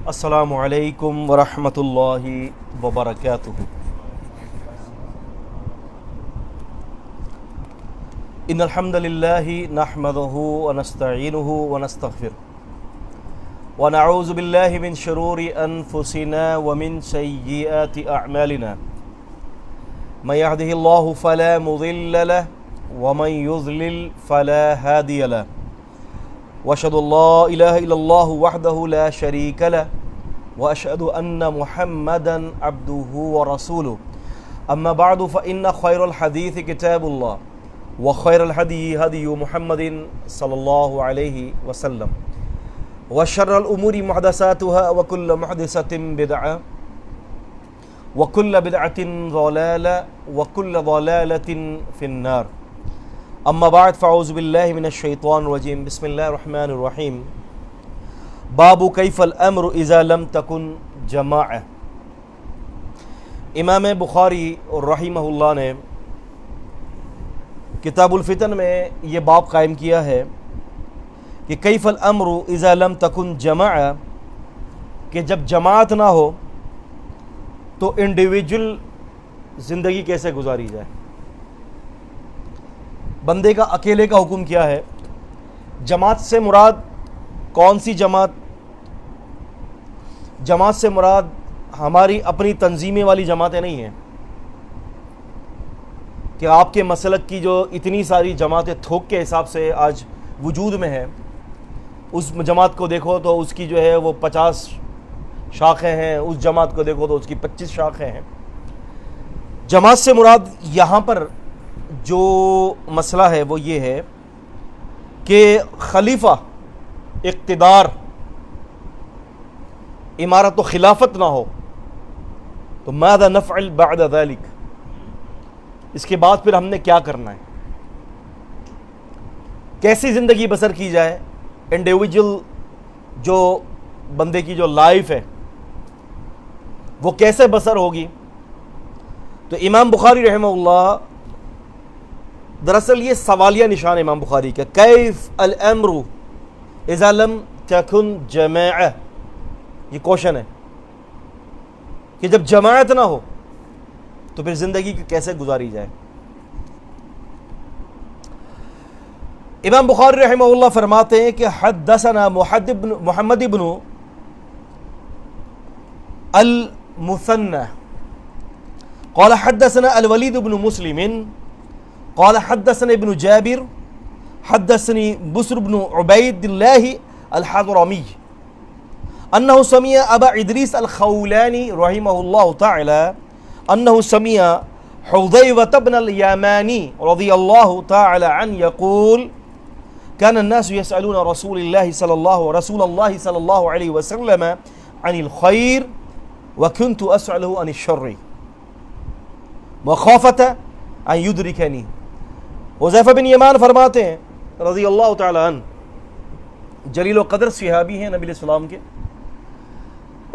السلام علیکم ورحمۃ اللہ وبرکاتہ۔ ان الحمد للہ نحمده ونستعینه ونستغفره ونعوذ باللہ من شرور انفسنا ومن سیئات اعمالنا من يهده الله فلا مضل له ومن يضلل فلا هادي له واشهد ان لا اله الا الله وحده لا شريك له واشهد ان محمدا عبده ورسوله اما بعد فان خير الحديث كتاب الله وخير الهدي هدي محمد صلى الله عليه وسلم وشر الامور محدثاتها وكل محدثة بدعة وكل بدعة ضلالة وكل ضلالة في النار اما بعد فاعوذ باللہ من الشیطان الرجیم بسم اللہ الرحمن الرحیم باب کیف الامر اذا لم تکن جماعہ۔ امام بخاری رحمہ اللہ نے کتاب الفتن میں یہ باب قائم کیا ہے کہ کیف الامر اذا لم تکن جماعہ، کہ جب جماعت نہ ہو تو انڈیویجول زندگی کیسے گزاری جائے، بندے کا اکیلے کا حکم کیا ہے۔ جماعت سے مراد کون سی جماعت؟ جماعت سے مراد ہماری اپنی تنظیمیں والی جماعتیں نہیں ہیں کہ آپ کے مسلک کی جو اتنی ساری جماعتیں تھوک کے حساب سے آج وجود میں ہیں، اس جماعت کو دیکھو تو اس کی جو ہے وہ 50 شاخیں ہیں، اس جماعت کو دیکھو تو اس کی 25 شاخیں ہیں۔ جماعت سے مراد یہاں پر جو مسئلہ ہے وہ یہ ہے کہ خلیفہ، اقتدار، امارت و خلافت نہ ہو تو ماذا نفعل بعد ذلك، اس کے بعد پھر ہم نے کیا کرنا ہے، کیسی زندگی بسر کی جائے، انڈیویجول جو بندے کی جو لائف ہے وہ کیسے بسر ہوگی۔ تو امام بخاری رحمہ اللہ، دراصل یہ سوالیہ نشان امام بخاری کا، کیف الامر اذا لم تکن جماعہ، یہ کوشچن ہے کہ جب جماعت نہ ہو تو پھر زندگی کیسے گزاری جائے۔ امام بخاری رحمہ اللہ فرماتے ہیں کہ حدثنا محمد بن المثنى قال حدثنا الولید بن مسلم قال حدثنا ابن جابر حدثني بسر بن عبید اللہ الحضرمی انه سمع ابا ادریس الخولانی رحمہ اللہ تعالی انه سمع حذیفة بن الیمانی رضی اللہ تعالی عنہ یقول كان الناس يسألون رسول الله صلى الله عليه وسلم عن الخير وكنت أسأله عن الشر مخافة أن يدركني۔ حذیفہ بن یمان فرماتے ہیں رضی اللہ تعالی عنہ، جلیل و قدر صحابی ہیں نبی علیہ السلام کے،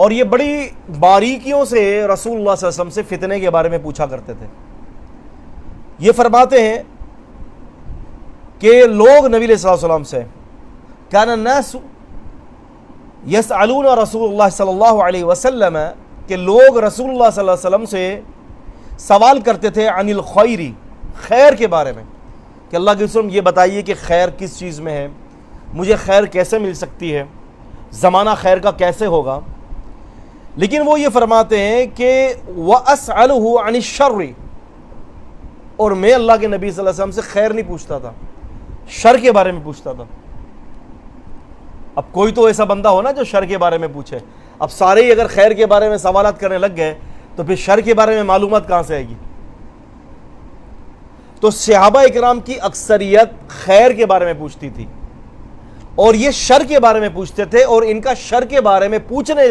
اور یہ بڑی باریکیوں سے رسول اللہ صلی اللہ علیہ وسلم سے فتنے کے بارے میں پوچھا کرتے تھے۔ یہ فرماتے ہیں کہ لوگ نبی علیہ السلام سے، کان الناس یسألون رسول اللہ صلی اللہ علیہ وسلم، کہ لوگ رسول اللہ صلی اللہ علیہ وسلم سے سوال کرتے تھے عن الخیر، خیر کے بارے میں، کہ اللہ کے رسول یہ بتائیے کہ خیر کس چیز میں ہے، مجھے خیر کیسے مل سکتی ہے، زمانہ خیر کا کیسے ہوگا۔ لیکن وہ یہ فرماتے ہیں کہ وَأَسْأَلُهُ عَنِ الشَّرِّ، اور میں اللہ کے نبی صلی اللہ علیہ وسلم سے خیر نہیں پوچھتا تھا، شر کے بارے میں پوچھتا تھا۔ اب کوئی تو ایسا بندہ ہو نا جو شر کے بارے میں پوچھے، اب سارے ہی اگر خیر کے بارے میں سوالات کرنے لگ گئے تو پھر شر کے بارے میں معلومات کہاں سے آئے گی۔ تو صحابہ اکرام کی اکثریت خیر کے بارے میں پوچھتی تھی اور یہ شر کے بارے میں پوچھتے تھے، اور ان کا شر کے بارے میں پوچھنے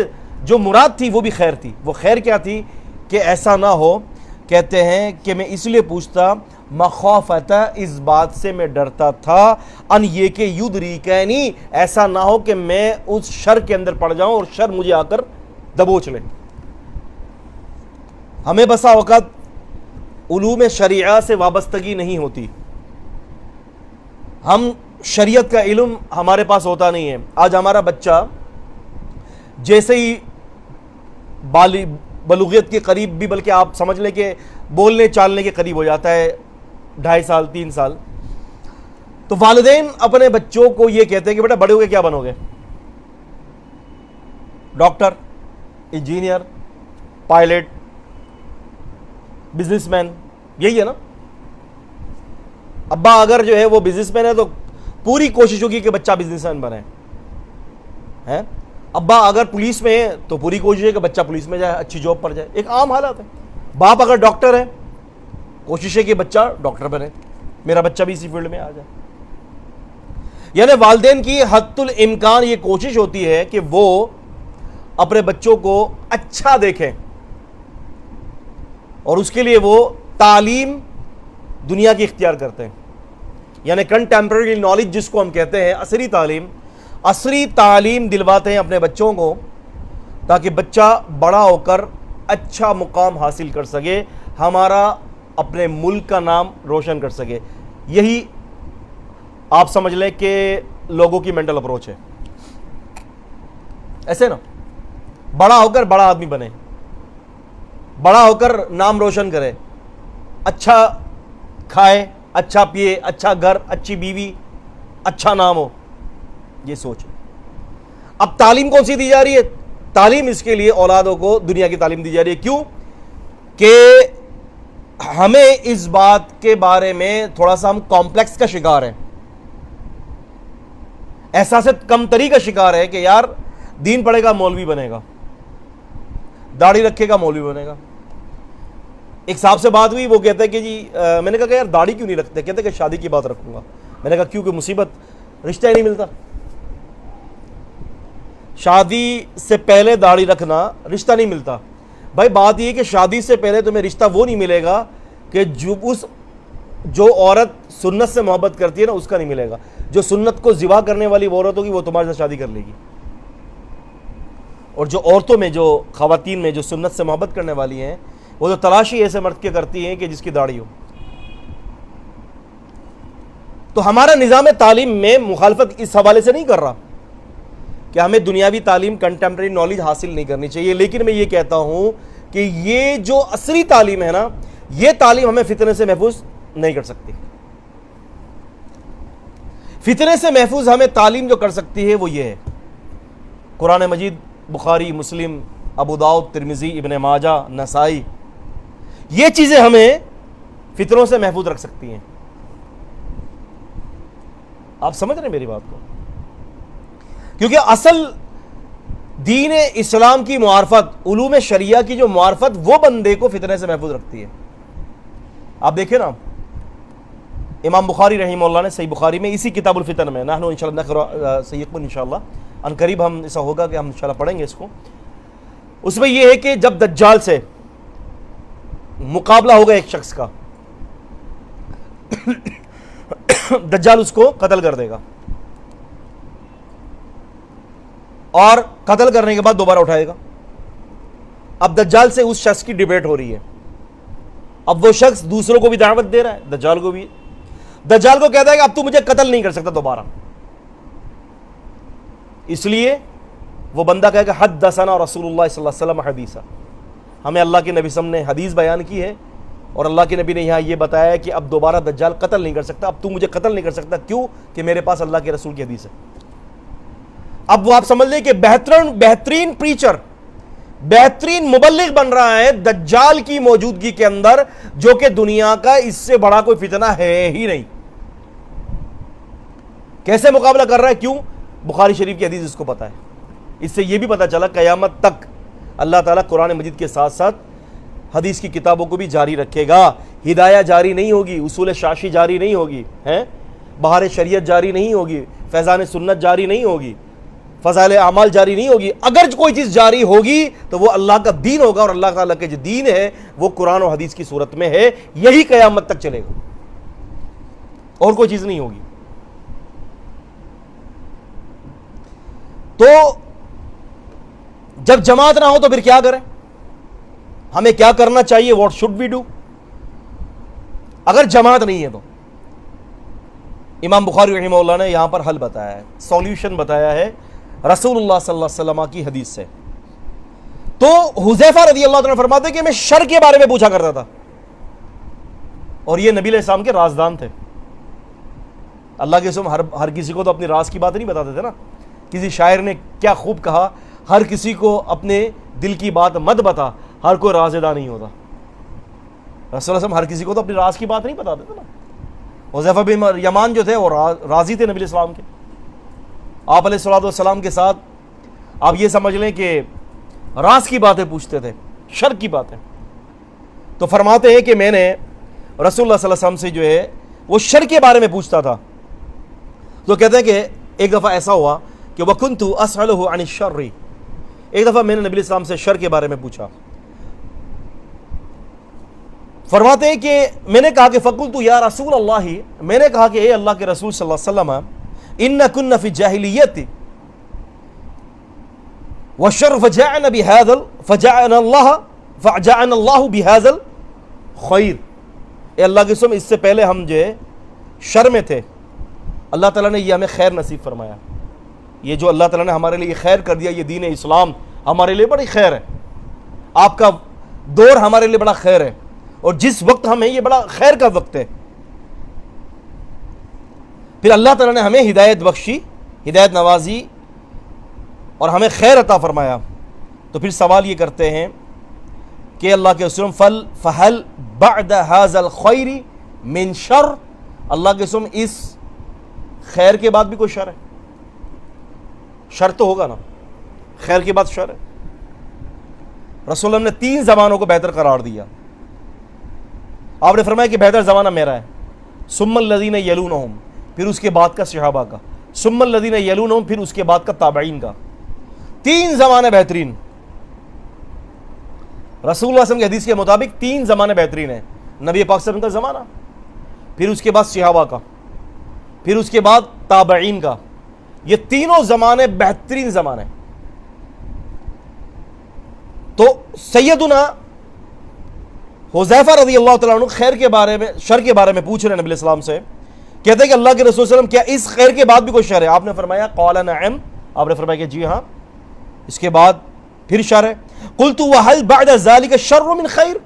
جو مراد تھی وہ بھی خیر تھی۔ وہ خیر کیا تھی کہ ایسا نہ ہو، کہتے ہیں کہ میں اس لیے پوچھتا، مخافتا، اس بات سے میں ڈرتا تھا، ان یہ کہ یدریکنی، ایسا نہ ہو کہ میں اس شر کے اندر پڑ جاؤں اور شر مجھے آ کر دبوچ لے۔ ہمیں بسا اوقات علوم شریعہ سے وابستگی نہیں ہوتی، ہم شریعت کا علم ہمارے پاس ہوتا نہیں ہے۔ آج ہمارا بچہ جیسے ہی بلوغیت کے قریب بھی، بلکہ آپ سمجھ لیں کہ بولنے چالنے کے قریب ہو جاتا ہے 2.5 سال 3 سال، تو والدین اپنے بچوں کو یہ کہتے ہیں کہ بیٹا بڑے ہو کے کیا بنو گے؟ Doctor, engineer, pilot, business man, یہی ہے نا؟ ابا اگر جو ہے وہ بزنس مین ہے تو پوری کوشش ہوگی کہ بچہ بزنس مین بنے، ابا اگر پولیس میں ہے تو پوری کوشش ہے کہ بچہ پولیس میں جائے، اچھی جاب پر جائے، ایک عام حالات ہے۔ باپ اگر ڈاکٹر ہے، کوشش ہے کہ بچہ ڈاکٹر بنے، میرا بچہ بھی اسی فیلڈ میں آ جائے۔ یعنی والدین کی حد الامکان یہ کوشش ہوتی ہے کہ وہ اپنے بچوں کو اچھا دیکھیں، اور اس کے لیے وہ تعلیم دنیا کی اختیار کرتے ہیں، یعنی کنٹمپریری نالج جس کو ہم کہتے ہیں، عصری تعلیم دلواتے ہیں اپنے بچوں کو، تاکہ بچہ بڑا ہو کر اچھا مقام حاصل کر سکے، ہمارا اپنے ملک کا نام روشن کر سکے۔ یہی آپ سمجھ لیں کہ لوگوں کی مینٹل اپروچ ہے، ایسے نا، بڑا ہو کر بڑا آدمی بنے، بڑا ہو کر نام روشن کرے، اچھا کھائے، اچھا پیے، اچھا گھر، اچھی بیوی، اچھا نام ہو، یہ سوچ۔ اب تعلیم کون سی دی جا رہی ہے؟ تعلیم اس کے لیے اولادوں کو دنیا کی تعلیم دی جا رہی ہے۔ کیوں؟ کہ ہمیں اس بات کے بارے میں تھوڑا سا ہم کمپلیکس کا شکار ہیں، احساس کمتری کا شکار ہے کہ یار دین پڑھے گا مولوی بنے گا، داڑھی رکھے گا مولوی بنے گا۔ ایک صاحب سے بات ہوئی، وہ کہتے ہیں کہ جی میں نے کہا کہ یار داڑھی کیوں نہیں رکھتے؟ کہتے کہ شادی کی بات رکھوں گا۔ میں نے کہا کیوں؟ کہ مصیبت، رشتہ ہی نہیں ملتا۔ شادی سے پہلے داڑھی رکھنا، رشتہ نہیں ملتا۔ بھائی بات یہ کہ شادی سے پہلے تمہیں رشتہ وہ نہیں ملے گا کہ جو عورت سنت سے محبت کرتی ہے نا، اس کا نہیں ملے گا۔ جو سنت کو ذبح کرنے والی وہ عورت ہوگی وہ تمہارے ساتھ شادی کر لے گی، اور جو عورتوں میں، جو خواتین میں جو سنت سے محبت کرنے والی ہیں، وہ تو تلاشی ایسے مرد کے کرتی ہیں کہ جس کی داڑھی ہو۔ تو ہمارا نظام تعلیم میں مخالفت اس حوالے سے نہیں کر رہا کہ ہمیں دنیاوی تعلیم، کنٹمپریری نالج حاصل نہیں کرنی چاہیے، لیکن میں یہ کہتا ہوں کہ یہ جو عصری تعلیم ہے نا، یہ تعلیم ہمیں فتنے سے محفوظ نہیں کر سکتی۔ فتنے سے محفوظ ہمیں تعلیم جو کر سکتی ہے وہ یہ ہے، قرآن مجید، بخاری، مسلم، ابو داؤد، ترمذی، ابن ماجہ، نسائی، یہ چیزیں ہمیں فتنوں سے محفوظ رکھ سکتی ہیں۔ آپ سمجھ رہے ہیں میری بات کو؟ کیونکہ اصل دین اسلام کی معرفت، علوم شریعہ کی جو معرفت، وہ بندے کو فتنے سے محفوظ رکھتی ہے۔ آپ دیکھیں نا، امام بخاری رحمہ اللہ نے صحیح بخاری میں اسی کتاب الفتن میں، نحن انشاءاللہ نقرأ سیقن انشاءاللہ، ان قریب ہم ایسا ہوگا کہ ہم انشاءاللہ پڑھیں گے اس کو، اس میں یہ ہے کہ جب دجال سے مقابلہ ہوگا ایک شخص کا، دجال اس کو قتل کر دے گا، اور قتل کرنے کے بعد دوبارہ اٹھائے گا۔ اب دجال سے اس شخص کی ڈیبیٹ ہو رہی ہے، اب وہ شخص دوسروں کو بھی دعوت دے رہا ہے، دجال کو بھی، دجال کو کہتا ہے کہ اب تو مجھے قتل نہیں کر سکتا دوبارہ، اس لیے وہ بندہ کہے کہ حدثنا رسول اللہ صلی اللہ علیہ وسلم حدیثا، ہمیں اللہ کے نبی صلی اللہ علیہ وسلم نے حدیث بیان کی ہے، اور اللہ کے نبی نے یہاں یہ بتایا کہ اب دوبارہ دجال قتل نہیں کر سکتا، اب تو مجھے قتل نہیں کر سکتا، کیوں؟ کہ میرے پاس اللہ کے رسول کی حدیث ہے۔ اب وہ آپ سمجھ لیں کہ بہترین پریچر، بہترین مبلغ بن رہا ہے دجال کی موجودگی کے اندر، جو کہ دنیا کا اس سے بڑا کوئی فتنہ ہے ہی نہیں۔ کیسے مقابلہ کر رہا ہے؟ کیوں؟ بخاری شریف کی حدیث اس کو پتا ہے۔ اس سے یہ بھی پتا چلا قیامت تک اللہ تعالیٰ قرآن مجید کے ساتھ ساتھ حدیث کی کتابوں کو بھی جاری رکھے گا، ہدایہ جاری نہیں ہوگی، اصول شاشی جاری نہیں ہوگی، بہار شریعت جاری نہیں ہوگی، فیضان سنت جاری نہیں ہوگی، فضائل اعمال جاری نہیں ہوگی۔ اگر کوئی چیز جاری ہوگی تو وہ اللہ کا دین ہوگا، اور اللہ تعالیٰ کے جو دین ہے وہ قرآن اور حدیث کی صورت میں ہے، یہی قیامت تک چلے گا، اور کوئی چیز نہیں ہوگی۔ تو جب جماعت نہ ہو تو پھر کیا کریں؟ ہمیں کیا کرنا چاہیے؟ What should we do? اگر جماعت نہیں ہے تو امام بخاری رحمہ اللہ نے یہاں پر حل بتایا ہے، سولوشن بتایا ہے رسول اللہ صلی اللہ علیہ وسلم کی حدیث سے. تو حذیفہ رضی اللہ عنہ فرماتے ہیں کہ میں شر کے بارے میں پوچھا کرتا تھا, اور یہ نبی علیہ السلام کے رازدان تھے. اللہ کے قسم ہر کسی کو تو اپنی راز کی بات نہیں بتاتے تھے نا. کسی شاعر نے کیا خوب کہا, ہر کسی کو اپنے دل کی بات مت بتا, ہر کوئی رازدار نہیں ہوتا. رسول اللہ صلی اللہ علیہ وسلم ہر کسی کو تو اپنی راز کی بات نہیں بتاتے تھے نا. حذیفہ بن یمان جو تھے وہ راضی تھے نبی علیہ السلام کے. آپ علیہ الصلوۃ والسلام کے ساتھ آپ یہ سمجھ لیں کہ راز کی باتیں پوچھتے تھے, شر کی باتیں. تو فرماتے ہیں کہ میں نے رسول اللہ صلی اللہ علیہ وسلم سے جو ہے وہ شر کے بارے میں پوچھتا تھا. تو کہتے ہیں کہ ایک دفعہ ایسا ہوا کہ وَكُنْتُ أَسْأَلُهُ عَنِ الشَّرِّ, ایک دفعہ میں نے نبی علیہ السلام سے شر کے بارے میں پوچھا. فرماتے ہیں کہ میں نے کہا کہ فَقُلْتُ يَا رَسُولَ اللَّهِ, میں نے کہا کہ اے اللہ کے رسول صلی اللہ علیہ وسلم, إِنَّ كُنَّ فِي الجَّاهِلِيَّةِ وَالشَّرُّ فَجَاءَنَا اللَّهُ بِهَذَا الْخَيْرِ, اے اللہ کے قسم اس سے پہلے ہم جو ہے شر میں تھے, اللہ تعالیٰ نے یہ ہمیں خیر نصیب فرمایا. یہ جو اللہ تعالیٰ نے ہمارے لیے خیر کر دیا, یہ دین اسلام ہمارے لیے بڑی خیر ہے. آپ کا دور ہمارے لیے بڑا خیر ہے, اور جس وقت ہمیں یہ بڑا خیر کا وقت ہے. پھر اللہ تعالیٰ نے ہمیں ہدایت بخشی, ہدایت نوازی, اور ہمیں خیر عطا فرمایا. تو پھر سوال یہ کرتے ہیں کہ اللہ کے رسول فَهَلْ بَعْدَ هَذَا الْخَيْرِ مِنْ شَرٍ, اللہ کے رسول اس خیر کے بعد بھی کوئی شر ہے؟ شر تو ہوگا نا, خیر کے بعد شر ہے. رسول اللہ نے 3 زمانوں کو بہتر قرار دیا. آپ نے فرمایا کہ بہتر زمانہ میرا ہے, ثم الذین یلونہم, پھر اس کے بعد کا صحابہ کا, ثم الذین یلونہم, پھر اس کے بعد کا تابعین کا. 3 زمانے بہترین. رسول اللہ صلی اللہ علیہ وسلم کی حدیث کے مطابق 3 زمانے بہترین ہیں. نبی پاک صلی اللہ علیہ وسلم کا زمانہ, پھر اس کے بعد صحابہ کا, پھر اس کے بعد تابعین کا. یہ تینوں زمانے بہترین زمانے. تو سیدنا حذیفہ رضی اللہ تعالیٰ عنہ خیر کے بارے میں, شر کے بارے میں پوچھ رہے ہیں نبی علیہ السلام سے. کہتے ہیں کہ اللہ کے رسول صلی اللہ علیہ وسلم, کیا اس خیر کے بعد بھی کوئی شر ہے؟ آپ نے فرمایا قال نعم, آپ نے فرمایا کہ جی ہاں, اس کے بعد پھر شر ہے. قلت وهل بعد ذلك شر من خیر,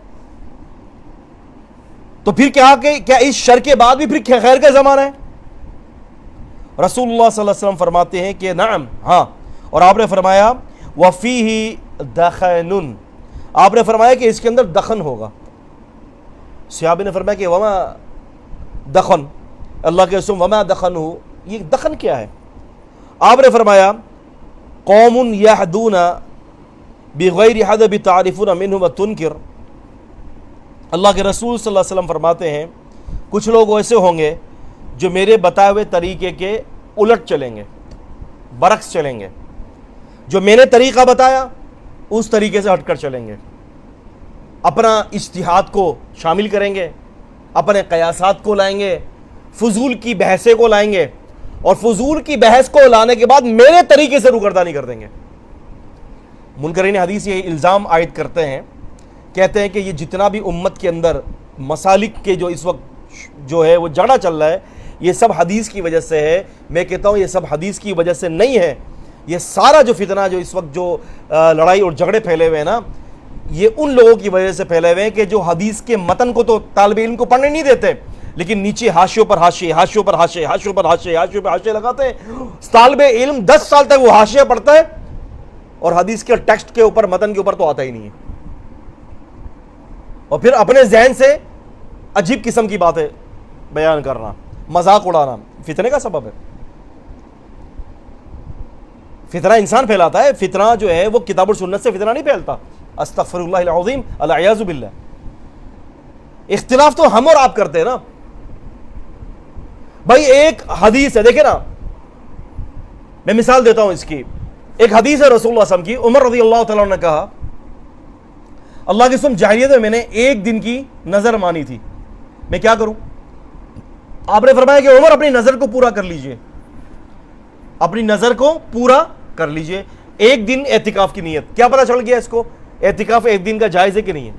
تو پھر کیا اس شر کے بعد بھی پھر خیر کا زمانہ ہے؟ رسول اللہ صلی اللہ علیہ وسلم فرماتے ہیں کہ نعم, ہاں. اور آپ نے فرمایا وفیہ دخن, آپ نے فرمایا کہ اس کے اندر دخن ہوگا. صحابی نے فرمایا کہ وما دخن, اللہ کے رسول وما دخن ہو, یہ دخن کیا ہے؟ آپ نے فرمایا قوم یحدون بغیر حدب تعرفون منہ وتنکر, اللہ کے رسول صلی اللہ علیہ وسلم فرماتے ہیں کچھ لوگ ایسے ہوں گے جو میرے بتائے ہوئے طریقے کے الٹ چلیں گے, برعکس چلیں گے. جو میں نے طریقہ بتایا اس طریقے سے ہٹ کر چلیں گے, اپنا اجتہاد کو شامل کریں گے, اپنے قیاسات کو لائیں گے, فضول کی بحثیں کو لائیں گے, اور فضول کی بحث کو لانے کے بعد میرے طریقے سے روگردانی کر دیں گے. منکرین حدیث یہ الزام عائد کرتے ہیں, کہتے ہیں کہ یہ جتنا بھی امت کے اندر مسالک کے جو اس وقت جو ہے وہ جھگڑا چل رہا ہے, یہ سب حدیث کی وجہ سے ہے. میں کہتا ہوں یہ سب حدیث کی وجہ سے نہیں ہے. یہ سارا جو فتنہ جو اس وقت جو لڑائی اور جھگڑے پھیلے ہوئے ہیں نا, یہ ان لوگوں کی وجہ سے پھیلے ہوئے ہیں کہ جو حدیث کے متن کو تو طالب علم کو پڑھنے نہیں دیتے, لیکن نیچے حاشیوں پر حاشیے, حاشیوں پر حاشیے, حاشیوں پر حاشیے, حاشیوں پر حاشیے لگاتے ہیں. طالب علم 10 سال تک وہ حاشیہ پڑھتا ہے اور حدیث کے ٹیکسٹ کے اوپر, متن کے اوپر تو آتا ہی نہیں ہے, اور پھر اپنے ذہن سے عجیب قسم کی باتیں بیان کرنا, مذاق اڑانا فتنے کا سبب ہے. فتنہ انسان پھیلاتا ہے. فتنہ جو ہے وہ کتاب اور سنت سے فتنہ نہیں پھیلتا. استغفر اللہ العظیم, العیاذ باللہ. اختلاف تو ہم اور آپ کرتے ہیں نا بھائی. ایک حدیث ہے, دیکھیں نا, میں مثال دیتا ہوں اس کی. ایک حدیث ہے رسول اللہ صلی اللہ علیہ وسلم کی, عمر رضی اللہ تعالیٰ عنہ نے کہا اللہ کی قسم جاہلیت میں نے ایک دن کی نظر مانی تھی, میں کیا کروں؟ آپ نے فرمایا کہ عمر اپنی نظر کو پورا کر لیجئے, اپنی نظر کو پورا کر لیجئے. ایک دن اعتکاف کی نیت, کیا پتہ چل گیا اس کو اعتکاف ایک دن کا جائز ہے کہ نہیں ہے؟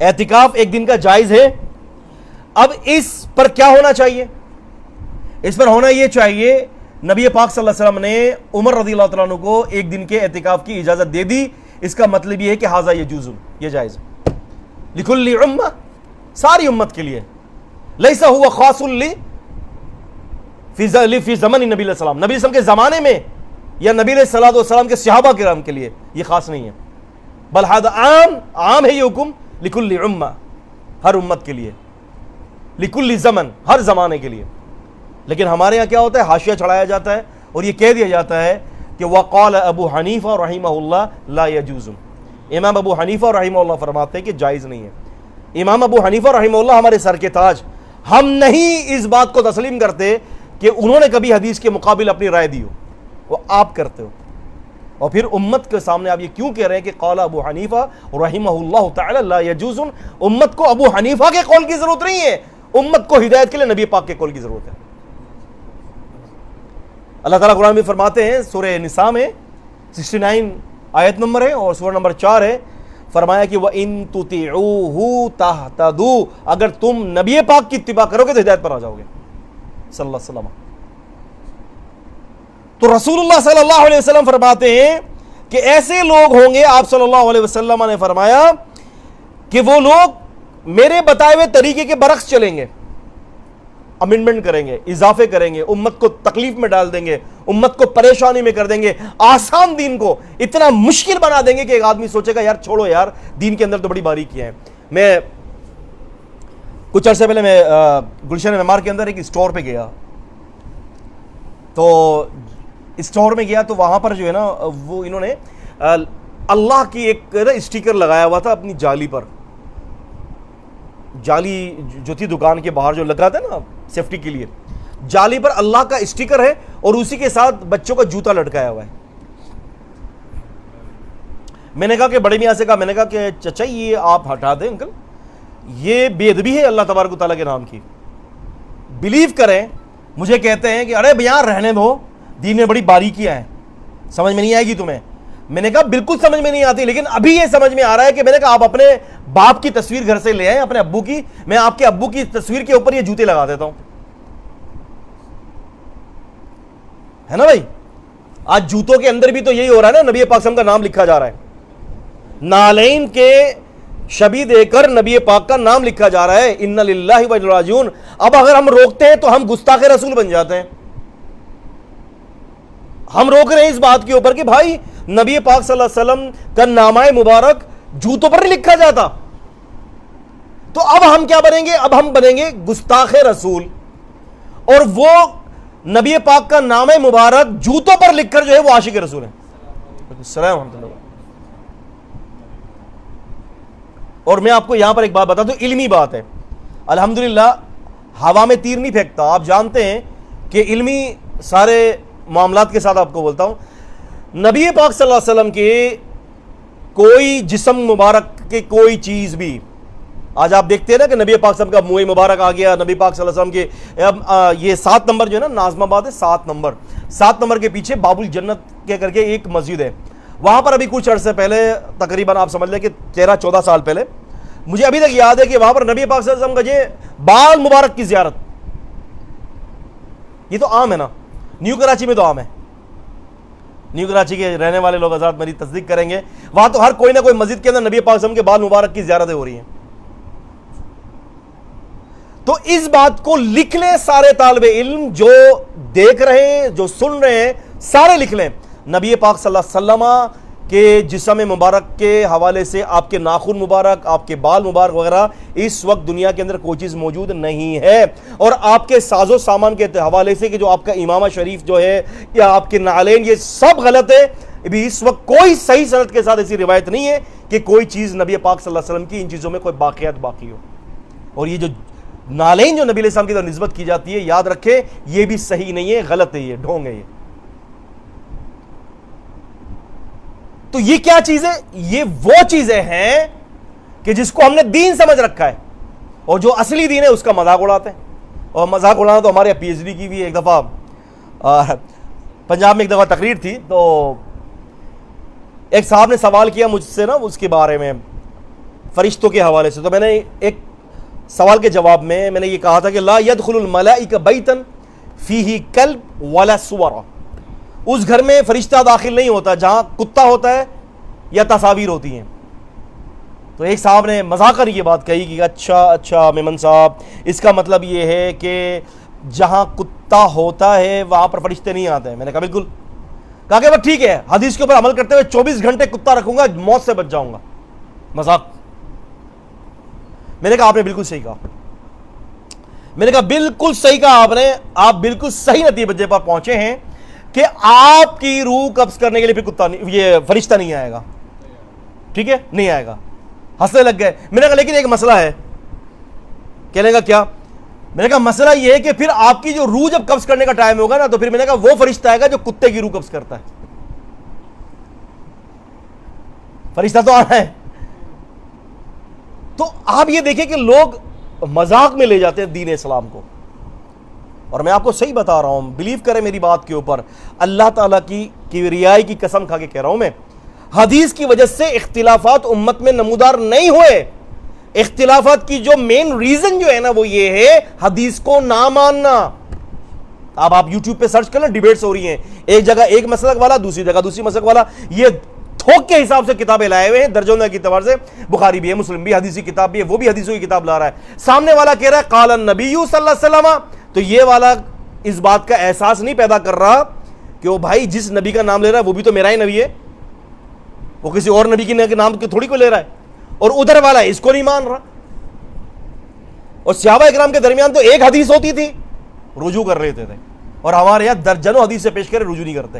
اعتکاف ایک دن کا جائز ہے. اب اس پر کیا ہونا چاہیے؟ اس پر ہونا یہ چاہیے نبی پاک صلی اللہ علیہ وسلم نے عمر رضی اللہ تعالیٰ عنہ کو ایک دن کے اعتکاف کی اجازت دے دی. اس کا مطلب یہ ہے کہ ھذا یجوز، یہ جائز، لکل امہ، ساری امت کے لیے، لیس ہوا خاص فی زمن نبی علیہ السلام، نبی علیہ السلام کے زمانے میں یا نبی علیہ السلام کے صحابہ کرام کے لیے یہ خاص نہیں ہے، بل ھذا عام ہے یہ حکم لکل امہ، ہر امت کے لیے، لکل زمن، ہر زمانے کے لیے. لیکن ہمارے یہاں کیا ہوتا ہے، حاشیہ چڑھایا جاتا ہے اور یہ کہہ دیا جاتا ہے کہ وقال ابو حنیفہ رحمہ اللہ لا یجوز، امام ابو حنیفہ رحمہ اللہ فرماتے ہیں کہ جائز نہیں ہے. امام ابو حنیفہ رحمہ اللہ ہمارے سر کے تاج، ہم نہیں اس بات کو تسلیم کرتے کہ انہوں نے کبھی حدیث کے مقابل اپنی رائے دی ہو، وہ آپ کرتے ہو. اور پھر امت کے سامنے آپ یہ کیوں کہہ رہے ہیں کہ قال ابو حنیفہ رحمہ اللہ تعالی لا یجوز؟ امت کو ابو حنیفہ کے قول کی ضرورت نہیں ہے، امت کو ہدایت کے لیے نبی پاک کے قول کی ضرورت ہے. اللہ تعالیٰ قرآن میں فرماتے ہیں، سورہ نساء میں 69 آیت نمبر ہے اور سورہ نمبر 4 ہے، فرمایا کہ وَإِن تُطِعُوهُ تَهْتَدُوا، اگر تم نبی پاک کی اتباع کرو گے تو ہدایت پر آ جاؤ گے صلی اللہ علیہ وسلم. تو رسول اللہ صلی اللہ علیہ وسلم فرماتے ہیں کہ ایسے لوگ ہوں گے، آپ صلی اللہ علیہ وسلم نے فرمایا کہ وہ لوگ میرے بتائے ہوئے طریقے کے برعکس چلیں گے، امینڈمنٹ کریں گے، اضافے کریں گے، امت کو تکلیف میں ڈال دیں گے، امت کو پریشانی میں کر دیں گے، آسان دین کو اتنا مشکل بنا دیں گے کہ ایک آدمی سوچے گا یار چھوڑو یار، دین کے اندر تو بڑی باریکیاں ہیں. میں کچھ عرصے پہلے میں گلشن معمار کے اندر ایک اسٹور پہ گیا، تو اسٹور میں گیا تو وہاں پر جو ہے نا وہ انہوں نے اللہ کی ایک اسٹیکر لگایا ہوا تھا اپنی جالی پر، جالی جو تھی دکان کے باہر جو لگا تھا نا سیفٹی کے لیے، جالی پر اللہ کا اسٹیکر ہے اور اسی کے ساتھ بچوں کا جوتا لٹکایا ہوا ہے. میں نے کہا کہ بڑے میاں سے کہا، میں نے کہا کہ چچا یہ آپ ہٹا دیں انکل، یہ بے ادبی ہے اللہ تبارک و تعالیٰ کے نام کی. بلیو کریں، مجھے کہتے ہیں کہ ارے بھیا رہنے دو، دین میں بڑی باریکیاں ہیں، سمجھ میں نہیں آئے گی تمہیں. میں نے کہا بالکل سمجھ میں نہیں آتی، لیکن ابھی یہ سمجھ میں آ رہا ہے کہ میں نے کہا آپ اپنے باپ کی تصویر گھر سے لے آئیں، اپنے ابو کی، میں آپ کے ابو کی تصویر کے اوپر یہ جوتے لگا دیتا ہوں. ہے نا بھائی، آج جوتوں کے اندر بھی تو یہی ہو رہا ہے نا، نبی پاک صلی اللہ علیہ وسلم کا نام لکھا جا رہا ہے، نالین کے شبی دے کر نبی پاک کا نام لکھا جا رہا ہے، ان للہ و انا راجعون. اب اگر ہم روکتے ہیں تو ہم گستاخ رسول بن جاتے ہیں. ہم روک رہے ہیں اس بات کے اوپر کہ بھائی نبی پاک صلی اللہ علیہ وسلم کا نامہ مبارک جوتوں پر نہیں لکھا جاتا، تو اب ہم کیا بنیں گے؟ اب ہم بنیں گے گستاخ رسول، اور وہ نبی پاک کا نام مبارک جوتوں پر لکھ کر جو ہے وہ عاشق رسول ہے. السلام ورحمۃ اللہ. اور میں آپ کو یہاں پر ایک بات بتا دوں، علمی بات ہے، الحمدللہ ہوا میں تیر نہیں پھینکتا. آپ جانتے ہیں کہ علمی سارے معاملات کے ساتھ آپ کو بولتا ہوں، نبی پاک صلی اللہ علیہ وسلم کے کوئی جسم مبارک کے کوئی چیز بھی، آج آپ دیکھتے ہیں نا کہ نبی پاک صلی اللہ علیہ وسلم کا منہ مبارک آ گیا، نبی پاک صلی اللہ علیہ وسلم کے یہ 7 نمبر جو ہے نا ناظم آباد ہے، 7 نمبر کے پیچھے باب الجنت کے کر کے ایک مسجد ہے، وہاں پر ابھی کچھ عرصے پہلے، تقریباً آپ سمجھ لیں کہ 13-14 سال پہلے، مجھے ابھی تک یاد ہے کہ وہاں پر نبی پاک صلی اللہ علیہ وسلم کا یہ بال مبارک کی زیارت، یہ تو عام ہے نا، نیو کراچی میں تو عام ہے، نیو کراچی کے رہنے والے لوگ حضرات میری تصدیق کریں گے، وہاں تو ہر کوئی نہ کوئی مسجد کے اندر نبی پاک صلی اللہ علیہ وسلم کے بال مبارک کی زیارتیں ہو رہی ہیں. تو اس بات کو لکھ لیں سارے طالب علم جو دیکھ رہے ہیں، جو سن رہے ہیں، سارے لکھ لیں، نبی پاک صلی اللہ علیہ وسلم کے جسم مبارک کے حوالے سے آپ کے ناخن مبارک، آپ کے بال مبارک وغیرہ اس وقت دنیا کے اندر کوئی چیز موجود نہیں ہے. اور آپ کے ساز و سامان کے حوالے سے کہ جو آپ کا امامہ شریف جو ہے یا آپ کے نعلین، یہ سب غلط ہے. ابھی اس وقت کوئی صحیح سند کے ساتھ ایسی روایت نہیں ہے کہ کوئی چیز نبی پاک صلی اللہ علیہ وسلم کی ان چیزوں میں کوئی باقیات باقی ہو. اور یہ جو نعلین جو نبی علیہ السلام کی طرف نسبت کی جاتی ہے، یاد رکھیں یہ بھی صحیح نہیں ہے، غلط ہے، یہ ڈھونگ ہے. یہ تو یہ کیا چیز ہے؟ یہ وہ چیزیں ہیں کہ جس کو ہم نے دین سمجھ رکھا ہے، اور جو اصلی دین ہے اس کا مذاق اڑاتے ہیں. اور مذاق اڑانا تو ہمارے پی ایچ ڈی کی بھی. ایک دفعہ پنجاب میں ایک دفعہ تقریر تھی، تو ایک صاحب نے سوال کیا مجھ سے نا اس کے بارے میں، فرشتوں کے حوالے سے. تو میں نے ایک سوال کے جواب میں نے یہ کہا تھا کہ لا يدخل الملائکہ بیتا فیہ کلب ولا سورہ، اس گھر میں فرشتہ داخل نہیں ہوتا جہاں کتا ہوتا ہے یا تصاویر ہوتی ہیں. تو ایک صاحب نے مذاق کر یہ بات کہی کہ اچھا میمن صاحب، اس کا مطلب یہ ہے کہ جہاں کتا ہوتا ہے وہاں پر فرشتے نہیں آتے ہیں. میں نے کہا بالکل. کہا کہ بس ٹھیک ہے، حدیث کے اوپر عمل کرتے ہوئے 24 گھنٹے کتا رکھوں گا، موت سے بچ جاؤں گا. مذاق. میں نے کہا آپ نے بالکل صحیح کہا. میں نے کہا بالکل صحیح کہا آپ نے، آپ بالکل صحیح نتیجے پر پہنچے ہیں کہ آپ کی روح قبض کرنے کے لیے پھر کتا نہیں، یہ فرشتہ نہیں آئے گا. ٹھیک ہے، نہیں آئے گا. ہنسنے لگ گئے. میں نے کہا لیکن ایک مسئلہ ہے. کہنے کا کیا؟ میں نے کہا مسئلہ یہ ہے کہ پھر آپ کی جو روح جب قبض کرنے کا ٹائم ہوگا نا، تو پھر میں نے کہا وہ فرشتہ آئے گا جو کتے کی روح قبض کرتا ہے. فرشتہ تو آنا ہے. تو آپ یہ دیکھیں کہ لوگ مذاق میں لے جاتے ہیں دین اسلام کو. اور میں آپ کو صحیح بتا رہا ہوں، بلیو کریں میری بات کے اوپر، اللہ تعالیٰ کی کبریائی کی قسم کھا کے کہہ رہا ہوں میں، حدیث کی وجہ سے اختلافات امت میں نمودار نہیں ہوئے. اختلافات کی جو مین ریزن جو ہے نا وہ یہ ہے حدیث کو نہ ماننا. اب آپ یوٹیوب پہ سرچ کر لیں، ڈیبیٹس ہو رہی ہیں، ایک جگہ ایک مسلک والا، دوسری جگہ دوسری مسلک والا، یہ تھوک کے حساب سے کتابیں لائے ہوئے ہیں درجوں کے اعتبار سے. بخاری بھی ہے، مسلم بھی، حدیث کی کتاب بھی ہے، وہ بھی حدیثوں کی کتاب لا رہا ہے. سامنے والا کہہ رہا ہے قال النبی صلی اللہ علیہ وسلم، تو یہ والا اس بات کا احساس نہیں پیدا کر رہا کہ وہ بھائی جس نبی کا نام لے رہا ہے وہ بھی تو میرا ہی نبی ہے، وہ کسی اور نبی کے نام کی تھوڑی کو لے رہا ہے. اور ادھر والا اس کو نہیں مان رہا. اور صحابہ اکرام کے درمیان تو ایک حدیث ہوتی تھی، رجوع کر رہے تھے، اور ہمارے یہاں درجنوں حدیث سے پیش کرے رجوع نہیں کرتے.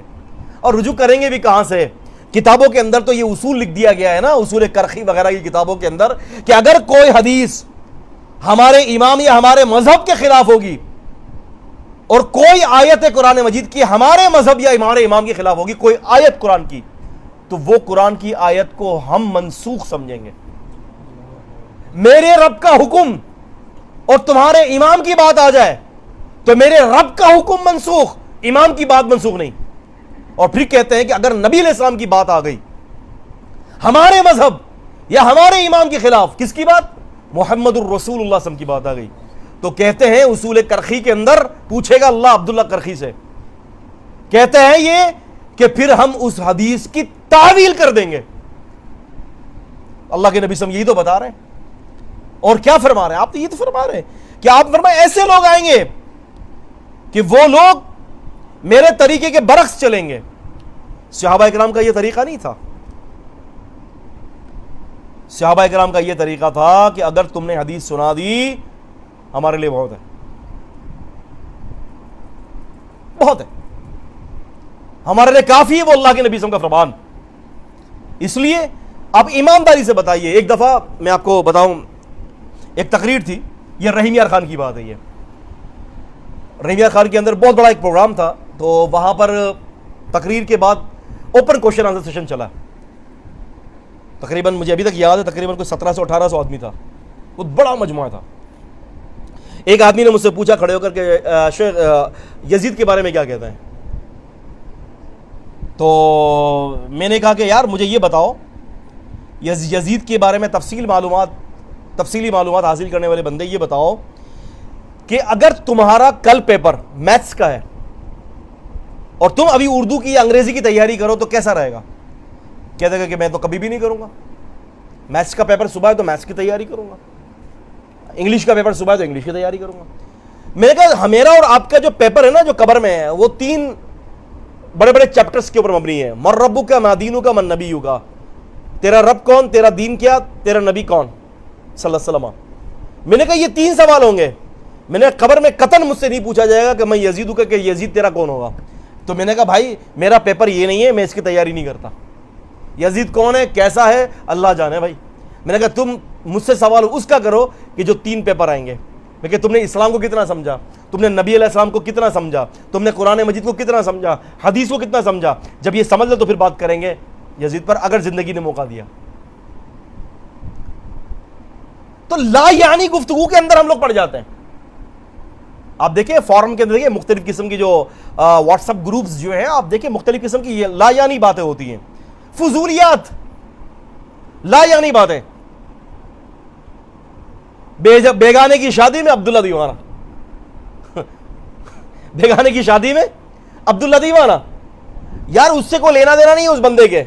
اور رجوع کریں گے بھی کہاں سے؟ کتابوں کے اندر تو یہ اصول لکھ دیا گیا ہے نا، اصول کرخی وغیرہ کی کتابوں کے اندر، کہ اگر کوئی حدیث ہمارے امام یا ہمارے مذہب کے خلاف ہوگی اور کوئی آیت قرآن مجید کی ہمارے مذہب یا ہمارے امام کے خلاف ہوگی، کوئی آیت قرآن کی، تو وہ قرآن کی آیت کو ہم منسوخ سمجھیں گے. میرے رب کا حکم اور تمہارے امام کی بات آ جائے تو میرے رب کا حکم منسوخ، امام کی بات منسوخ نہیں. اور پھر کہتے ہیں کہ اگر نبی علیہ السلام کی بات آ گئی ہمارے مذہب یا ہمارے امام کے خلاف، کس کی بات؟ محمد الرسول اللہ صلی اللہ علیہ وسلم کی بات آ گئی، تو کہتے ہیں اصول کرخی کے اندر پوچھے گا اللہ عبداللہ کرخی سے، کہتے ہیں یہ کہ پھر ہم اس حدیث کی تعویل کر دیں گے. اللہ کے نبی صلی اللہ علیہ وسلم یہی تو بتا رہے ہیں. اور کیا فرما رہے ہیں آپ؟ تو یہ تو فرما رہے ہیں کہ آپ فرمائیں ایسے لوگ آئیں گے کہ وہ لوگ میرے طریقے کے برعکس چلیں گے. صحابہ اکرام کا یہ طریقہ نہیں تھا. صحابہ اکرام کا یہ طریقہ تھا کہ اگر تم نے حدیث سنا دی ہمارے لیے بہت ہے، بہت ہے، ہمارے لیے کافی ہے وہ اللہ کے نبی صلی اللہ علیہ وسلم کا فرمان. اس لیے آپ ایمانداری سے بتائیے. ایک دفعہ میں آپ کو بتاؤں، ایک تقریر تھی، یہ رحیم یار خان کی بات ہے. یہ رحیم یار خان کے اندر بہت بڑا ایک پروگرام تھا، تو وہاں پر تقریر کے بعد اوپن کوشچن آنسر سیشن چلا. تقریباً مجھے ابھی تک یاد ہے تقریباً کوئی 1700-1800 آدمی تھا، بہت بڑا مجموعہ تھا. ایک آدمی نے مجھ سے پوچھا کھڑے ہو کر کہ شیخ یزید کے بارے میں کیا کہتے ہیں؟ تو میں نے کہا کہ یار مجھے یہ بتاؤ، یزید کے بارے میں تفصیلی معلومات حاصل کرنے والے بندے، یہ بتاؤ کہ اگر تمہارا کل پیپر میتھس کا ہے اور تم ابھی اردو کی یا انگریزی کی تیاری کرو تو کیسا رہے گا؟ کہتے گا کہ میں تو کبھی بھی نہیں کروں گا. میتھس کا پیپر صبح ہے تو میتھس کی تیاری کروں گا، انگلش کا پیپر صبح ہے تو انگلش کی تیاری کروں گا. میں نے کہا میرا اور آپ کا جو پیپر ہے نا جو قبر میں ہے، وہ 3 بڑے بڑے چیپٹرز کے اوپر مبنی ہے. من ربک کا، ما دینک کا، من نبیک کا. تیرا رب کون، تیرا دین کیا، تیرا نبی کون صلی اللہ علیہ وسلم. میں نے کہا یہ 3 سوال ہوں گے. میں نے قبر میں قطعاً مجھ سے نہیں پوچھا جائے گا کہ میں یزید ہوں کہ یزید تیرا کون ہوگا. تو میں نے کہا بھائی میرا پیپر یہ نہیں ہے، میں اس کی تیاری نہیں کرتا. یزید کون ہے، کیسا ہے، اللہ جانے بھائی. میں نے کہا تم مجھ سے سوال اس کا کرو کہ جو 3 پیپر آئیں گے، کہ تم نے اسلام کو کتنا سمجھا، تم نے نبی علیہ السلام کو کتنا سمجھا، تم نے قرآن مجید کو کتنا سمجھا، حدیث کو کتنا سمجھا. جب یہ سمجھ لو تو پھر بات کریں گے یزید پر، اگر زندگی نے موقع دیا. تو لا یعنی گفتگو کے اندر ہم لوگ پڑ جاتے ہیں. آپ دیکھیں فورم کے اندر دیکھیں مختلف قسم کی جو واٹس ایپ گروپس جو ہیں، آپ دیکھیں مختلف قسم کی لا یعنی باتیں ہوتی ہیں، فضولیات، لا یعنی باتیں. بیگانے کی شادی میں عبداللہ دیوانہ. بیگانے کی شادی میں عبداللہ دیوانہ، یار اس سے کوئی لینا دینا نہیں ہے اس بندے کے،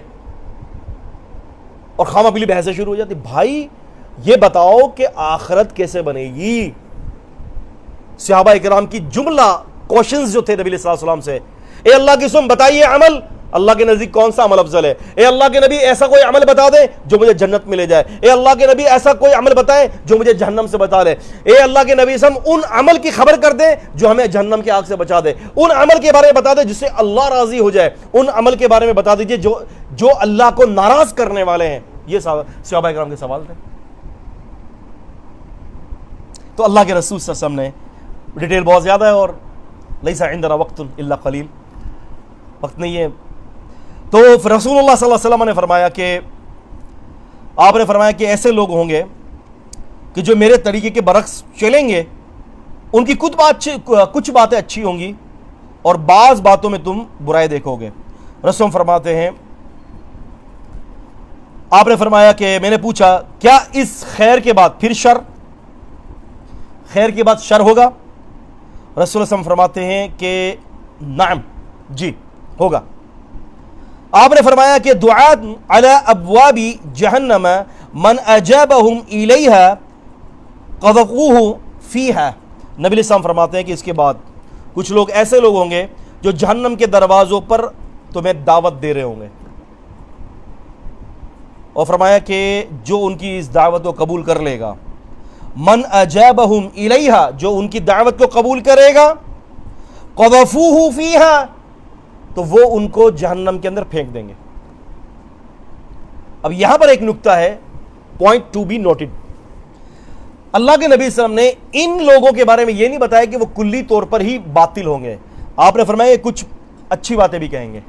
اور خامہ پیلی بحثیں شروع ہو جاتی. بھائی یہ بتاؤ کہ آخرت کیسے بنے گی؟ صحابہ اکرام کی جملہ کوشچنز جو تھے نبی صلی اللہ علیہ وسلم سے، اے اللہ کی قسم بتائیے عمل، اللہ کے نزدیک کون سا عمل افضل ہے؟ اے اللہ کے نبی ایسا کوئی عمل بتا دیں جو مجھے جنت میں لے جائے، اے اللہ کے نبی ایسا کوئی عمل بتائیں جو مجھے جہنم سے بچا لے، اے اللہ کے نبی ہم ان عمل کی خبر کر دیں جو ہمیں جہنم کی آگ سے بچا دے، ان عمل کے بارے میں بتا دیں جس سے اللہ راضی ہو جائے، ان عمل کے بارے میں بتا دیجئے جو اللہ کو ناراض کرنے والے ہیں. یہ صحابہ اکرام کے سوال تھے. تو اللہ کے رسول صلی اللہ علیہ وسلم نے، ڈیٹیل بہت زیادہ ہے اور لیس عندنا وقت الا قلیل، وقت نہیں ہے، تو رسول اللہ صلی اللہ علیہ وسلم نے فرمایا کہ آپ نے فرمایا کہ ایسے لوگ ہوں گے کہ جو میرے طریقے کے برعکس چلیں گے، ان کی کچھ باتیں اچھی ہوں گی اور بعض باتوں میں تم برائی دیکھو گے. رسول فرماتے ہیں، آپ نے فرمایا کہ میں نے پوچھا کیا اس خیر کے بعد پھر شر، خیر کے بعد شر ہوگا؟ رسول اللہ فرماتے ہیں کہ نعم، جی ہوگا. آپ نے فرمایا کہ دعات علی ابواب جہنم من اجابہم الیہا قذفوہ فیہا. نبی علیہ السلام فرماتے ہیں کہ اس کے بعد کچھ لوگ ایسے لوگ ہوں گے جو جہنم کے دروازوں پر تمہیں دعوت دے رہے ہوں گے، اور فرمایا کہ جو ان کی اس دعوت کو قبول کر لے گا، من اجابہم الیہا، جو ان کی دعوت کو قبول کرے گا، قذفوہ فیہا، تو وہ ان کو جہنم کے اندر پھینک دیں گے. اب یہاں پر ایک نکتہ ہے، پوائنٹ ٹو بی نوٹڈ. اللہ کے نبی صلی اللہ علیہ وسلم نے ان لوگوں کے بارے میں یہ نہیں بتایا کہ وہ کلی طور پر ہی باطل ہوں گے. آپ نے فرمایا کہ کچھ اچھی باتیں بھی کہیں گے،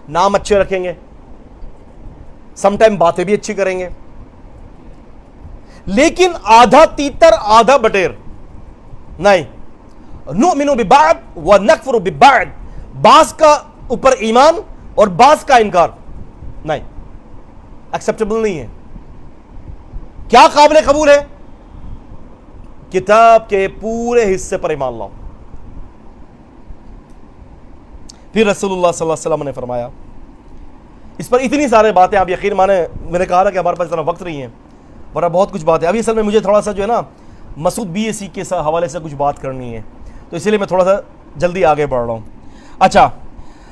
نام اچھے رکھیں گے، سم ٹائم باتیں بھی اچھی کریں گے، لیکن آدھا تیتر آدھا بٹیر نہیں. نؤمن ببعض ونکفر ببعض، بعض کا اوپر ایمان اور بعض کا انکار نہیں، ایکسیپٹیبل نہیں ہے. کیا قابل قبول ہے؟ کتاب کے پورے حصے پر ایمان لاؤ. پھر رسول اللہ صلی اللہ علیہ وسلم نے فرمایا، اس پر اتنی سارے باتیں آپ یقین مانیں، میں نے کہا تھا کہ ہمارے پاس اتنا وقت نہیں ہے ورنہ بہت کچھ بات ہے. ابھی اصل میں مجھے تھوڑا سا جو ہے نا مسعود BSc کے حوالے سے کچھ بات کرنی ہے، تو اسی لیے میں تھوڑا سا جلدی آگے بڑھ رہا ہوں. اچھا،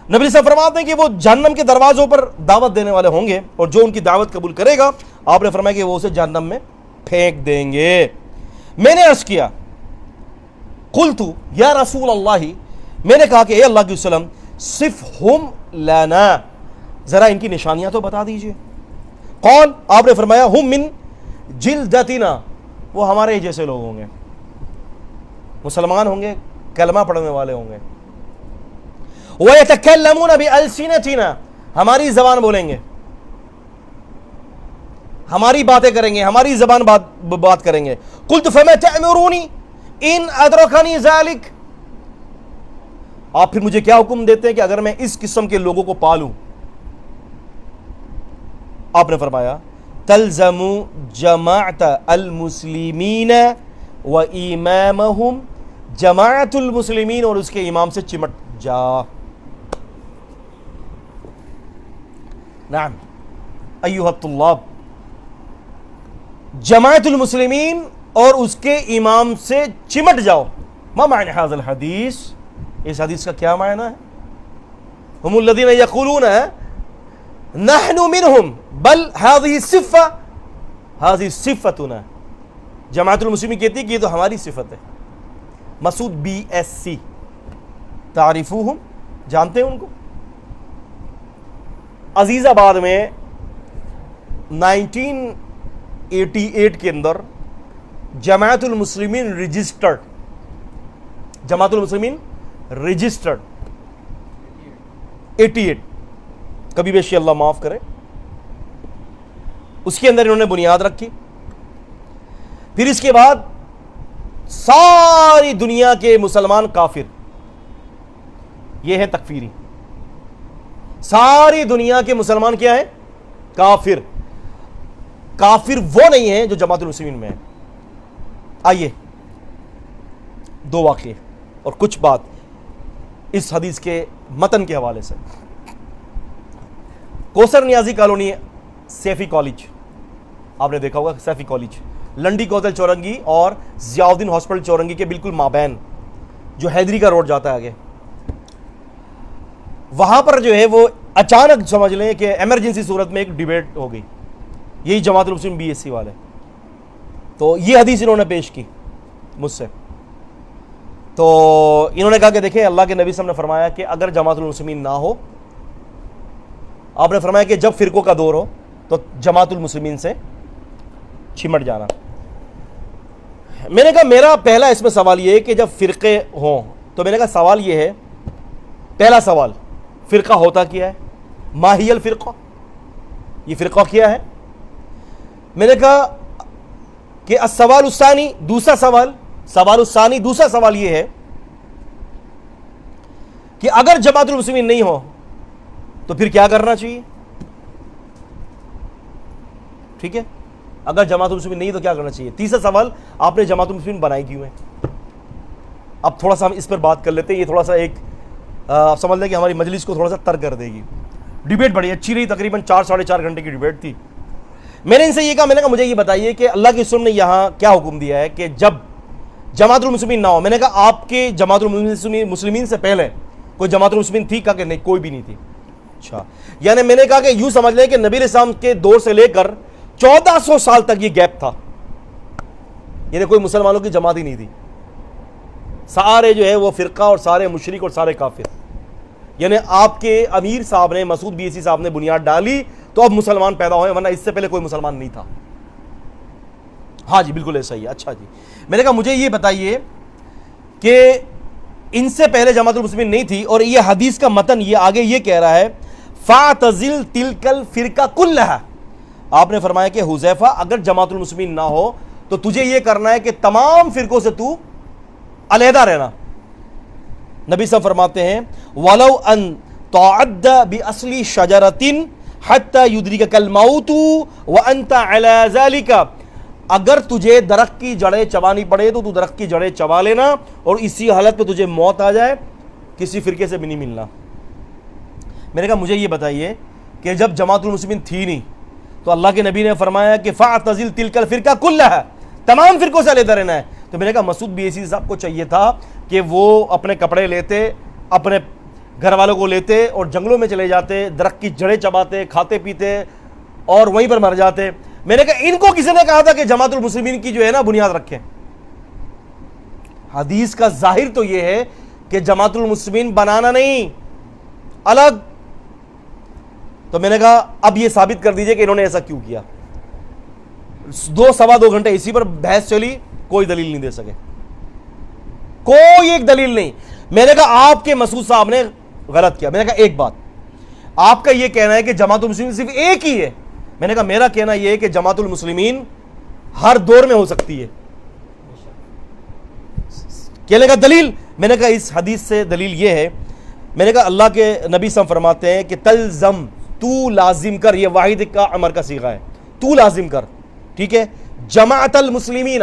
نبی صاحب فرماتے ہیں کہ وہ جہنم کے دروازوں پر دعوت دینے والے ہوں گے، اور جو ان کی دعوت قبول کرے گا، آپ نے فرمایا کہ وہ اسے جہنم میں پھینک دیں گے. میں نے عرض کیا، قلت یا رسول اللہ، میں نے کہا کہ اے اللہ کے وسلم، صفہم لنا، ذرا ان کی نشانیاں تو بتا دیجئے. قال، آپ نے فرمایا، ہم من جلدتنا، وہ ہمارے ہی جیسے لوگ ہوں گے، مسلمان ہوں گے، کلمہ پڑھنے والے ہوں گے. وَيَتَكَلَّمُونَ بِأَلْسِنَتِنَا، ہماری زبان بولیں گے، ہماری باتیں کریں گے، ہماری زبان بات کریں گے. قُلْتُ فَمَا تَأْمُرُونِي إِنْ أَدْرَكَنِي ذَلِكَ، آپ پھر مجھے کیا حکم دیتے ہیں کہ اگر میں اس قسم کے لوگوں کو پالوں؟ آپ نے فرمایا، تلزم جماعت المسلمین و امامہم، جماعت المسلمین اور اس کے امام سے چمٹ جا. نعم ایھا الطلاب، جماعت المسلمین اور اس کے امام سے چمٹ جاؤ. ما معنی ھذا الحدیث، اس حدیث کا کیا معنی ہے؟ ہم الذین یقولون نحن منہم بل هذه الصفة هذه صفتنا. جماعت المسلمین کہتی ہے کہ یہ تو ہماری صفت ہے. مسعود BSc، تعریفوہم، جانتے ہیں ان کو؟ عزیز آباد میں 1988 کے اندر جماعت المسلمین رجسٹرڈ، جماعت المسلمین رجسٹرڈ 88، کبھی بیشی اللہ معاف کرے، اس کے اندر انہوں نے بنیاد رکھی. پھر اس کے بعد ساری دنیا کے مسلمان کافر، یہ ہے تکفیری. ساری دنیا کے مسلمان کیا ہے؟ کافر. کافر وہ نہیں ہیں جو جماعت المسلمین میں ہیں. آئیے دو واقعے. اور کچھ بات اس حدیث کے متن کے حوالے سے. کوثر نیازی کالونی سیفی کالج، آپ نے دیکھا ہوگا سیفی کالج، لنڈی کوتل چورنگی اور ضیاء الدین ہاسپٹل چورنگی کے بالکل مابین جو حیدری کا روڈ جاتا ہے آگے، وہاں پر جو ہے وہ اچانک سمجھ لیں کہ ایمرجنسی صورت میں ایک ڈیبیٹ ہو گئی، یہی جماعت المسلمین بی ایس سی والے. تو یہ حدیث انہوں نے پیش کی مجھ سے. تو انہوں نے کہا کہ دیکھیں اللہ کے نبی صلی اللہ علیہ وسلم نے فرمایا کہ اگر جماعت المسلمین نہ ہو، آپ نے فرمایا کہ جب فرقوں کا دور ہو تو جماعت المسلمین سے چمٹ جانا. میں نے کہا میرا پہلا اس میں سوال یہ ہے کہ جب فرقے ہوں تو میں نے کہا سوال یہ ہے، پہلا سوال فرقہ ہوتا کیا ہے، ما ہی الفرقہ، یہ فرقہ کیا ہے. میں نے کہا کہ السوال الثانی، دوسرا سوال یہ ہے کہ اگر جماعت المسلمین نہیں ہو تو پھر کیا کرنا چاہیے. ٹھیک ہے، اگر جماعت المسلمین نہیں تو کیا کرنا چاہیے. تیسرا سوال، آپ نے جماعت المسلمین بنائی کیوں ہے. اب تھوڑا سا ہم اس پر بات کر لیتے ہیں، یہ تھوڑا سا ایک سمجھ لیں کہ ہماری مجلس کو تھوڑا سا تر کر دے گی. ڈیبیٹ بڑی اچھی رہی، تقریباً 4-4.5 گھنٹے کی ڈیبیٹ تھی. میں نے ان سے یہ کہا، میں نے کہا مجھے یہ بتائیے کہ اللہ کے رسول نے یہاں کیا حکم دیا ہے کہ جب جماعت المسلمین نہ ہو. میں نے کہا آپ کے جماعت المسلمین سے پہلے کوئی جماعت المسلمین تھی؟ کہا کہ نہیں، کوئی بھی نہیں تھی. اچھا، یعنی میں نے کہا کہ یوں سمجھ لیں کہ نبی علیہ السلام کے دور سے لے کر 1400 سال تک یہ گیپ تھا، یعنی کوئی مسلمانوں کی جماعت ہی نہیں تھی. سارے جو ہے وہ فرقہ اور سارے مشرک اور سارے کافر. یعنی آپ کے امیر صاحب نے، مسعود بی ایس سی صاحب نے بنیاد ڈالی تو اب مسلمان پیدا ہوئے، ورنہ اس سے پہلے کوئی مسلمان نہیں تھا. ہاں جی بالکل ایسا ہی ہے. اچھا جی، میں نے کہا مجھے یہ بتائیے کہ ان سے پہلے جماعت المسلمین نہیں تھی، اور یہ حدیث کا متن یہ آگے یہ کہہ رہا ہے فَاعْتَزِلْ تِلْكَ الْفِرْقَ كُلَّهَا. آپ نے فرمایا کہ حذیفہ اگر جماعت المسلمین نہ ہو تو تجھے یہ کرنا ہے کہ تمام فرقوں سے تو علیحدہ رہنا. نبی صاحب فرماتے ہیں وَلَوْ أَن تَعَدَّ بِأَصْلِ شَجَرَةٍ حَتَّى يُدْرِكَكَ الْمَوْتُ وَأَنْتَ عَلَى ذَلِكَ. اگر تجھے درخت کی جڑیں چبانی پڑے تو درخت کی جڑیں چبا لینا، اور اسی حالت پہ تجھے موت آ جائے کسی فرقے سے بھی نہیں ملنا. میں نے کہا مجھے یہ بتائیے کہ جب جماعت المسلمین تھی نہیں تو اللہ کے نبی نے فرمایا کہ فَاعْتَزِلْ تِلْكَ الْفِرْقَ كُلَّهَا، تمام فرقوں سے علیحدہ رہنا ہے. تو میں نے کہا مسعود بی ایس سی صاحب کو چاہیے تھا کہ وہ اپنے کپڑے لیتے، اپنے گھر والوں کو لیتے اور جنگلوں میں چلے جاتے، درخت کی جڑیں چباتے، کھاتے پیتے اور وہیں پر مر جاتے. میں نے کہا ان کو کسی نے کہا تھا کہ جماعت المسلمین کی جو ہے نا بنیاد رکھیں. حدیث کا ظاہر تو یہ ہے کہ جماعت المسلمین بنانا نہیں، الگ. تو میں نے کہا اب یہ ثابت کر دیجئے کہ انہوں نے ایسا کیوں کیا. 2-2.25 گھنٹے اسی پر بحث چلی، کوئی دلیل نہیں دے سکے، کوئی ایک دلیل نہیں. میں نے کہا آپ کے مسعود صاحب نے غلط کیا. میں نے کہا ایک بات، آپ کا یہ کہنا ہے کہ جماعت المسلمین صرف ایک ہی ہے. میں نے کہا میرا کہنا یہ ہے کہ جماعت المسلمین ہر دور میں ہو سکتی ہے. کہنے کا دلیل، میں نے کہا اس حدیث سے دلیل یہ ہے. میں نے کہا اللہ کے نبی صلی اللہ علیہ وسلم فرماتے ہیں کہ تلزم، تو لازم کر، یہ واحد کا امر کا صیغہ ہے، تو لازم کر. ٹھیک ہے، جماعت المسلمین،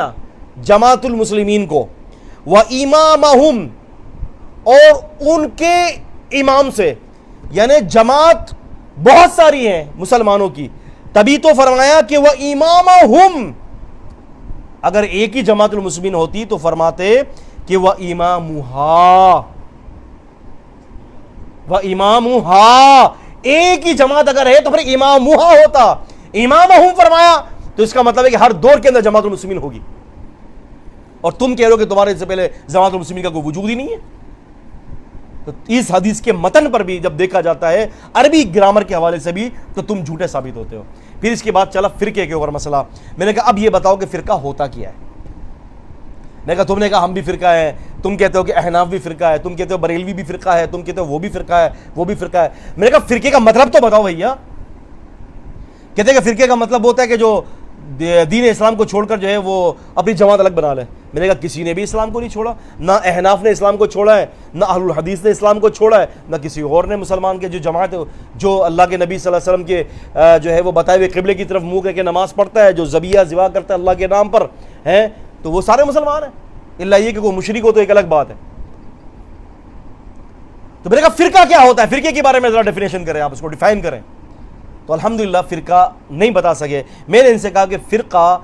جماعت المسلمین کو، وَإِمَامَهُمْ، اور ان کے امام سے. یعنی جماعت بہت ساری ہیں مسلمانوں کی، تبھی تو فرمایا کہ وَإِمَامَهُمْ. اگر ایک ہی جماعت المسلمین ہوتی تو فرماتے کہ وَإِمَامُهَا، وَإِمَامُهَا. ایک ہی جماعت اگر ہے تو پھر امامُهَا ہوتا. امامہم فرمایا تو اس کا مطلب ہے کہ ہر دور کے اندر جماعت المسلمین ہوگی، اور تم کہہ رہے ہو کہ تمہارے سے پہلے جماعت المسلمین کا کوئی وجود ہی نہیں ہے. تو اس حدیث کے متن پر بھی جب دیکھا جاتا ہے عربی گرامر کے حوالے سے بھی تو تم جھوٹے ثابت ہوتے ہو. پھر اس کے بعد چلا فرقے کے اوپر مسئلہ. میں نے کہا اب یہ بتاؤ کہ فرقہ ہوتا کیا ہے. میں نے کہا تم نے کہا ہم بھی فرقہ ہیں، تم کہتے ہو کہ احناف بھی فرقہ ہے، تم کہتے ہو بریلوی بھی فرقہ ہے، تم کہتے ہو وہ بھی فرقہ ہے، وہ بھی فرقہ ہے. میں نے کہا فرقے کا مطلب تو بتاؤ بھیا. کہتے ہیں کہ فرقے کا مطلب ہوتا ہے کہ جو دین اسلام کو چھوڑ کر جو ہے وہ اپنی جماعت الگ بنا لے. میں نے کہا کسی نے بھی اسلام کو نہیں چھوڑا، نہ احناف نے اسلام کو چھوڑا ہے، نہ اہل الحدیث نے اسلام کو چھوڑا ہے، نہ کسی اور نے. مسلمان کے جو جماعت جو اللہ کے نبی صلی اللہ علیہ وسلم کے جو ہے وہ بتائے ہوئے قبلے کی طرف منہ کر کے نماز پڑھتا ہے، جو ذبیحہ ذبح کرتا ہے اللہ کے نام پر ہیں، تو وہ سارے مسلمان ہیں. اللہ یہ کہ کوئی مشرک ہو تو ایک الگ بات ہے. تو میں نے کہا فرقہ کیا ہوتا ہے، فرقے کے بارے میں ذرا ڈیفینیشن کریں، آپ اس کو ڈیفائن کریں. تو الحمدللہ فرقہ نہیں بتا سکے. میں نے ان سے کہا کہ فرقہ،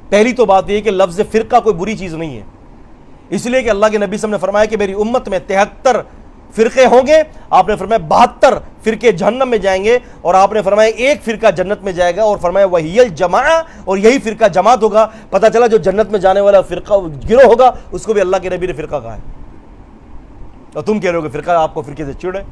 پہلی تو بات یہ کہ لفظ فرقہ کوئی بری چیز نہیں ہے، اس لیے کہ اللہ کے نبی صلی اللہ علیہ وسلم نے فرمایا کہ میری امت میں 73 فرقے ہوں گے. آپ نے فرمایا 72 فرقے جہنم میں جائیں گے، اور آپ نے فرمایا ایک فرقہ جنت میں جائے گا، اور فرمایا وہی الجماع، اور یہی فرقہ جماعت ہوگا. پتہ چلا جو جنت میں جانے والا فرقہ گروہ ہوگا اس کو بھی اللہ کے نبی نے فرقہ کہا ہے، اور تم کہہ رہے ہو کہ فرقہ آپ کو فرقے سے چڑ ہے.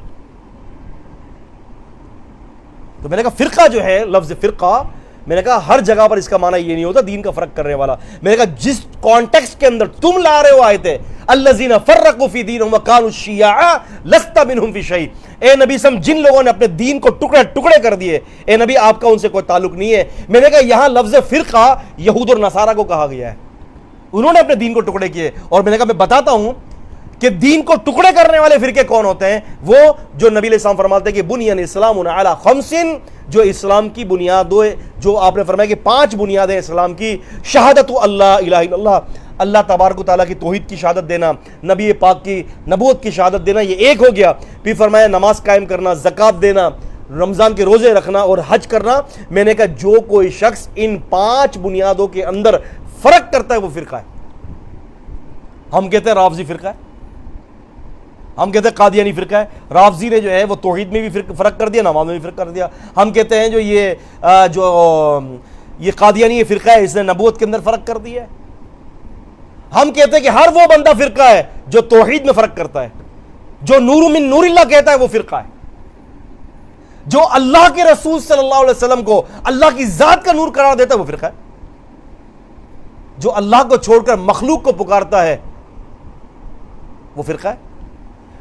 تو میں نے کہا فرقہ جو ہے، لفظ فرقہ، میں نے کہا ہر جگہ پر اس کا معنی یہ نہیں ہوتا دین کا فرق کرنے والا. میں نے کہا جس کانٹیکسٹ کے اندر تم لا رہے ہو آیتیں، الذین فرقوا فی دینہم وکانوا شیعا لست منہم فی شیء، اے نبی جن لوگوں نے اپنے دین کو ٹکڑے ٹکڑے کر دیے، اے نبی آپ کا ان سے کوئی تعلق نہیں ہے. میں نے کہا یہاں لفظ فرقہ یہود اور نصارہ کو کہا گیا ہے، انہوں نے اپنے دین کو ٹکڑے کیے. اور میں نے کہا میں بتاتا ہوں کہ دین کو ٹکڑے کرنے والے فرقے کون ہوتے ہیں. وہ جو نبی علیہ السلام فرماتے ہیں کہ بنی الاسلام علی خمس، جو اسلام کی بنیاد، جو آپ نے فرمایا کہ 5 بنیادیں اسلام کی: شہادت اللہ الہ الا اللہ، اللہ تبارک و تعالیٰ کی توحید کی شہادت دینا، نبی پاک کی نبوت کی شہادت دینا، یہ ایک ہو گیا. پھر فرمایا نماز قائم کرنا، زکوٰۃ دینا، رمضان کے روزے رکھنا اور حج کرنا. میں نے کہا جو کوئی شخص ان 5 بنیادوں کے اندر فرق کرتا ہے وہ فرقہ ہے. ہم کہتے ہیں رافضی فرقہ ہے، ہم کہتے ہیں قادیانی فرقہ ہے. رافضی نے جو ہے وہ توحید میں بھی فرق کر دیا، نماز میں بھی فرق کر دیا. ہم کہتے ہیں یہ قادیانی یہ فرقہ ہے، اس نے نبوت کے اندر فرق کر دیا ہے. ہم کہتے ہیں کہ ہر وہ بندہ فرقہ ہے جو توحید میں فرق کرتا ہے، جو نور من نور اللہ کہتا ہے وہ فرقہ ہے، جو اللہ کے رسول صلی اللہ علیہ وسلم کو اللہ کی ذات کا نور قرار دیتا ہے وہ فرقہ ہے، جو اللہ کو چھوڑ کر مخلوق کو پکارتا ہے وہ فرقہ ہے.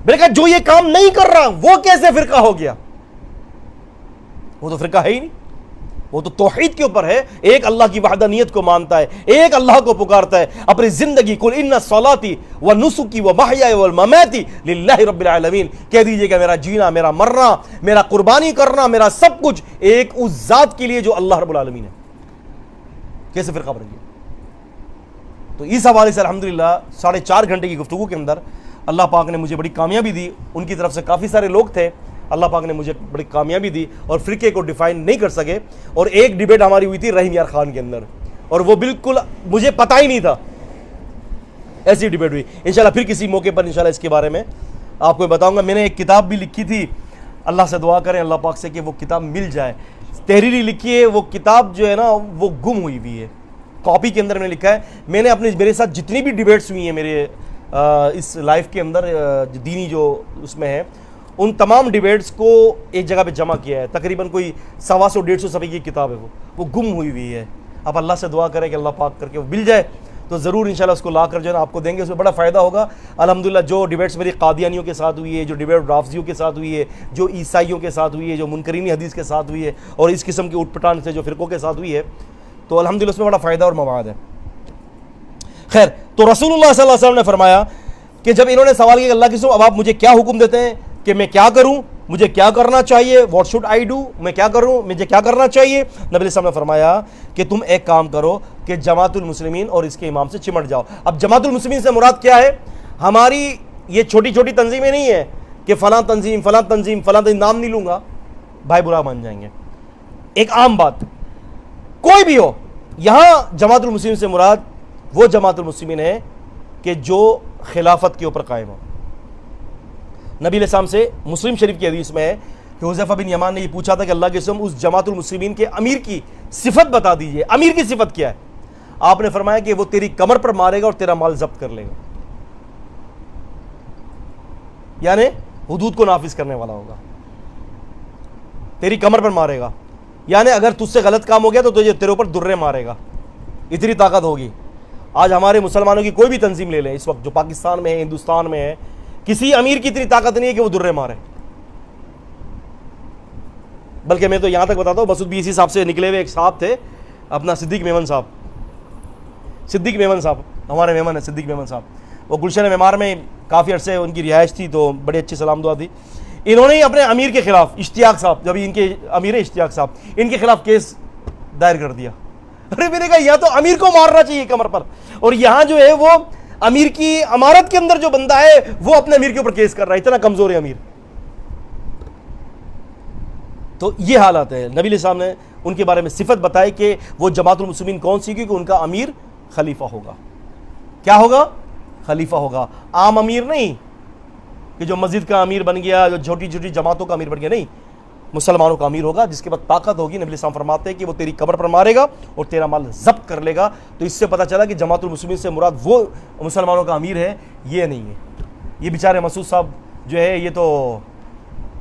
میں نے کہا جو یہ کام نہیں کر رہا وہ کیسے فرقہ ہو گیا؟ وہ تو فرقہ ہے ہی نہیں، وہ تو توحید کے اوپر ہے، ایک اللہ کی وحدانیت کو مانتا ہے، ایک اللہ کو پکارتا ہے. اپنی زندگی قل ان صلاتي ونسكي ومحياي ومماتي للہ رب العالمین، کہہ دیجئے کہ میرا جینا، میرا مرنا، میرا قربانی کرنا، میرا سب کچھ ایک اس ذات کے لیے جو اللہ رب العالمین ہے. کیسے فرقہ بن گیا؟ تو اس حوالے سے الحمدللہ 4.5 گھنٹے کی گفتگو کے اندر اللہ پاک نے مجھے بڑی کامیابی دی. ان کی طرف سے کافی سارے لوگ تھے، اللہ پاک نے مجھے بڑی کامیابی دی اور فرقے کو ڈیفائن نہیں کر سکے. اور ایک ڈیبیٹ ہماری ہوئی تھی رحیم یار خان کے اندر، اور وہ بالکل مجھے پتہ ہی نہیں تھا، ایسی ڈیبیٹ ہوئی. انشاءاللہ پھر کسی موقع پر انشاءاللہ اس کے بارے میں آپ کو بتاؤں گا. میں نے ایک کتاب بھی لکھی تھی، اللہ سے دعا کریں اللہ پاک سے کہ وہ کتاب مل جائے. تحریری لکھی ہے، وہ کتاب جو ہے نا وہ گم ہوئی ہوئی ہے. کاپی کے اندر میں نے لکھا ہے، میں نے میرے ساتھ جتنی بھی ڈیبیٹس ہوئی ہیں میرے اس لائف کے اندر دینی جو اس میں ہے، ان تمام ڈیبیٹس کو ایک جگہ پہ جمع کیا ہے. تقریباً کوئی 125-150 صفحے کی کتاب ہے، وہ گم ہوئی ہوئی ہے. اب اللہ سے دعا کریں کہ اللہ پاک کر کے وہ مل جائے تو ضرور انشاءاللہ اس کو لا کر جو ہے نا آپ کو دیں گے، اس میں بڑا فائدہ ہوگا. الحمدللہ جو ڈیبیٹس میری قادیانیوں کے ساتھ ہوئی ہے، جو ڈیبیٹ رافضیوں کے ساتھ ہوئی ہے، جو عیسائیوں کے ساتھ ہوئی ہے، جو منکرین حدیث کے ساتھ ہوئی ہے، اور اس قسم کی اٹھ پٹان سے جو فرقوں کے ساتھ ہوئی ہے، تو الحمدللہ اس میں بڑا فائدہ اور مواد ہے. خیر، تو رسول اللہ صلی اللہ علیہ وسلم نے فرمایا کہ جب انہوں نے سوال کیا کہ اللہ کی سو اب آپ مجھے کیا حکم دیتے ہیں کہ میں کیا کروں، مجھے کیا کرنا چاہیے، واٹ شوڈ آئی ڈو، میں کیا کروں، مجھے کیا کرنا چاہیے، نبی علیہ السلام نے فرمایا کہ تم ایک کام کرو کہ جماعت المسلمین اور اس کے امام سے چمٹ جاؤ. اب جماعت المسلمین سے مراد کیا ہے؟ ہماری یہ چھوٹی چھوٹی تنظیمیں نہیں ہیں کہ فلاں تنظیم فلاں تنظیم فلاں تنظیم، نام نہیں لوں گا بھائی برا مان جائیں گے. ایک عام بات کوئی بھی ہو، یہاں جماعت المسلمین سے مراد وہ جماعت المسلمین ہے کہ جو خلافت کے اوپر قائم ہو. نبی علیہ السلام سے مسلم شریف کی حدیث میں ہے کہ حذیفہ بن یمان نے یہ پوچھا تھا کہ اللہ کے قسم اس جماعت المسلمین کے امیر کی صفت بتا دیجئے، امیر کی صفت کیا ہے؟ آپ نے فرمایا کہ وہ تیری کمر پر مارے گا اور تیرا مال ضبط کر لے گا، یعنی حدود کو نافذ کرنے والا ہوگا. تیری کمر پر مارے گا یعنی اگر تجھ سے غلط کام ہو گیا تو تجھے تیرے اوپر درے مارے گا، اتنی طاقت ہوگی. آج ہمارے مسلمانوں کی کوئی بھی تنظیم لے لیں اس وقت جو پاکستان میں ہے، ہندوستان میں ہے، کسی امیر کی اتنی طاقت نہیں ہے کہ وہ درے مارے. بلکہ میں تو یہاں تک بتاتا ہوں، مسعود بی سی صاحب سے نکلے ہوئے ایک صاحب تھے اپنا صدیق میمن صاحب ہمارے میمن ہے صدیق میمن صاحب. وہ گلشن معمار میں کافی عرصے ان کی رہائش تھی، تو بڑی اچھی سلام دعا تھی. انہوں نے اپنے امیر کے خلاف، اشتیاق صاحب، جب ان کے امیر اشتیاق صاحب، ان کے خلاف کیس دائر کر دیا. ارے میں نے کہا یا تو امیر کو مارنا چاہیے کمر پر، اور یہاں جو ہے وہ امیر کی امارت کے اندر جو بندہ ہے وہ اپنے امیر کے اوپر کیس کر رہا ہے، اتنا کمزور ہے امیر. تو یہ حالات ہے. نبی علیہ السلام نے ان کے بارے میں صفت بتائی کہ وہ جماعت المسلمین کون سی, کیونکہ ان کا امیر خلیفہ ہوگا. کیا ہوگا؟ خلیفہ ہوگا. عام امیر نہیں کہ جو مسجد کا امیر بن گیا, جو چھوٹی چھوٹی جماعتوں کا امیر بن گیا, نہیں, مسلمانوں کا امیر ہوگا جس کے بعد طاقت ہوگی. نبی علیہ السلام فرماتے ہیں کہ وہ تیری قبر پر مارے گا اور تیرا مال ضبط کر لے گا. تو اس سے پتہ چلا کہ جماعت المسلمین سے مراد وہ مسلمانوں کا امیر ہے, یہ نہیں ہے. یہ بیچارے مسعود صاحب جو ہے, یہ تو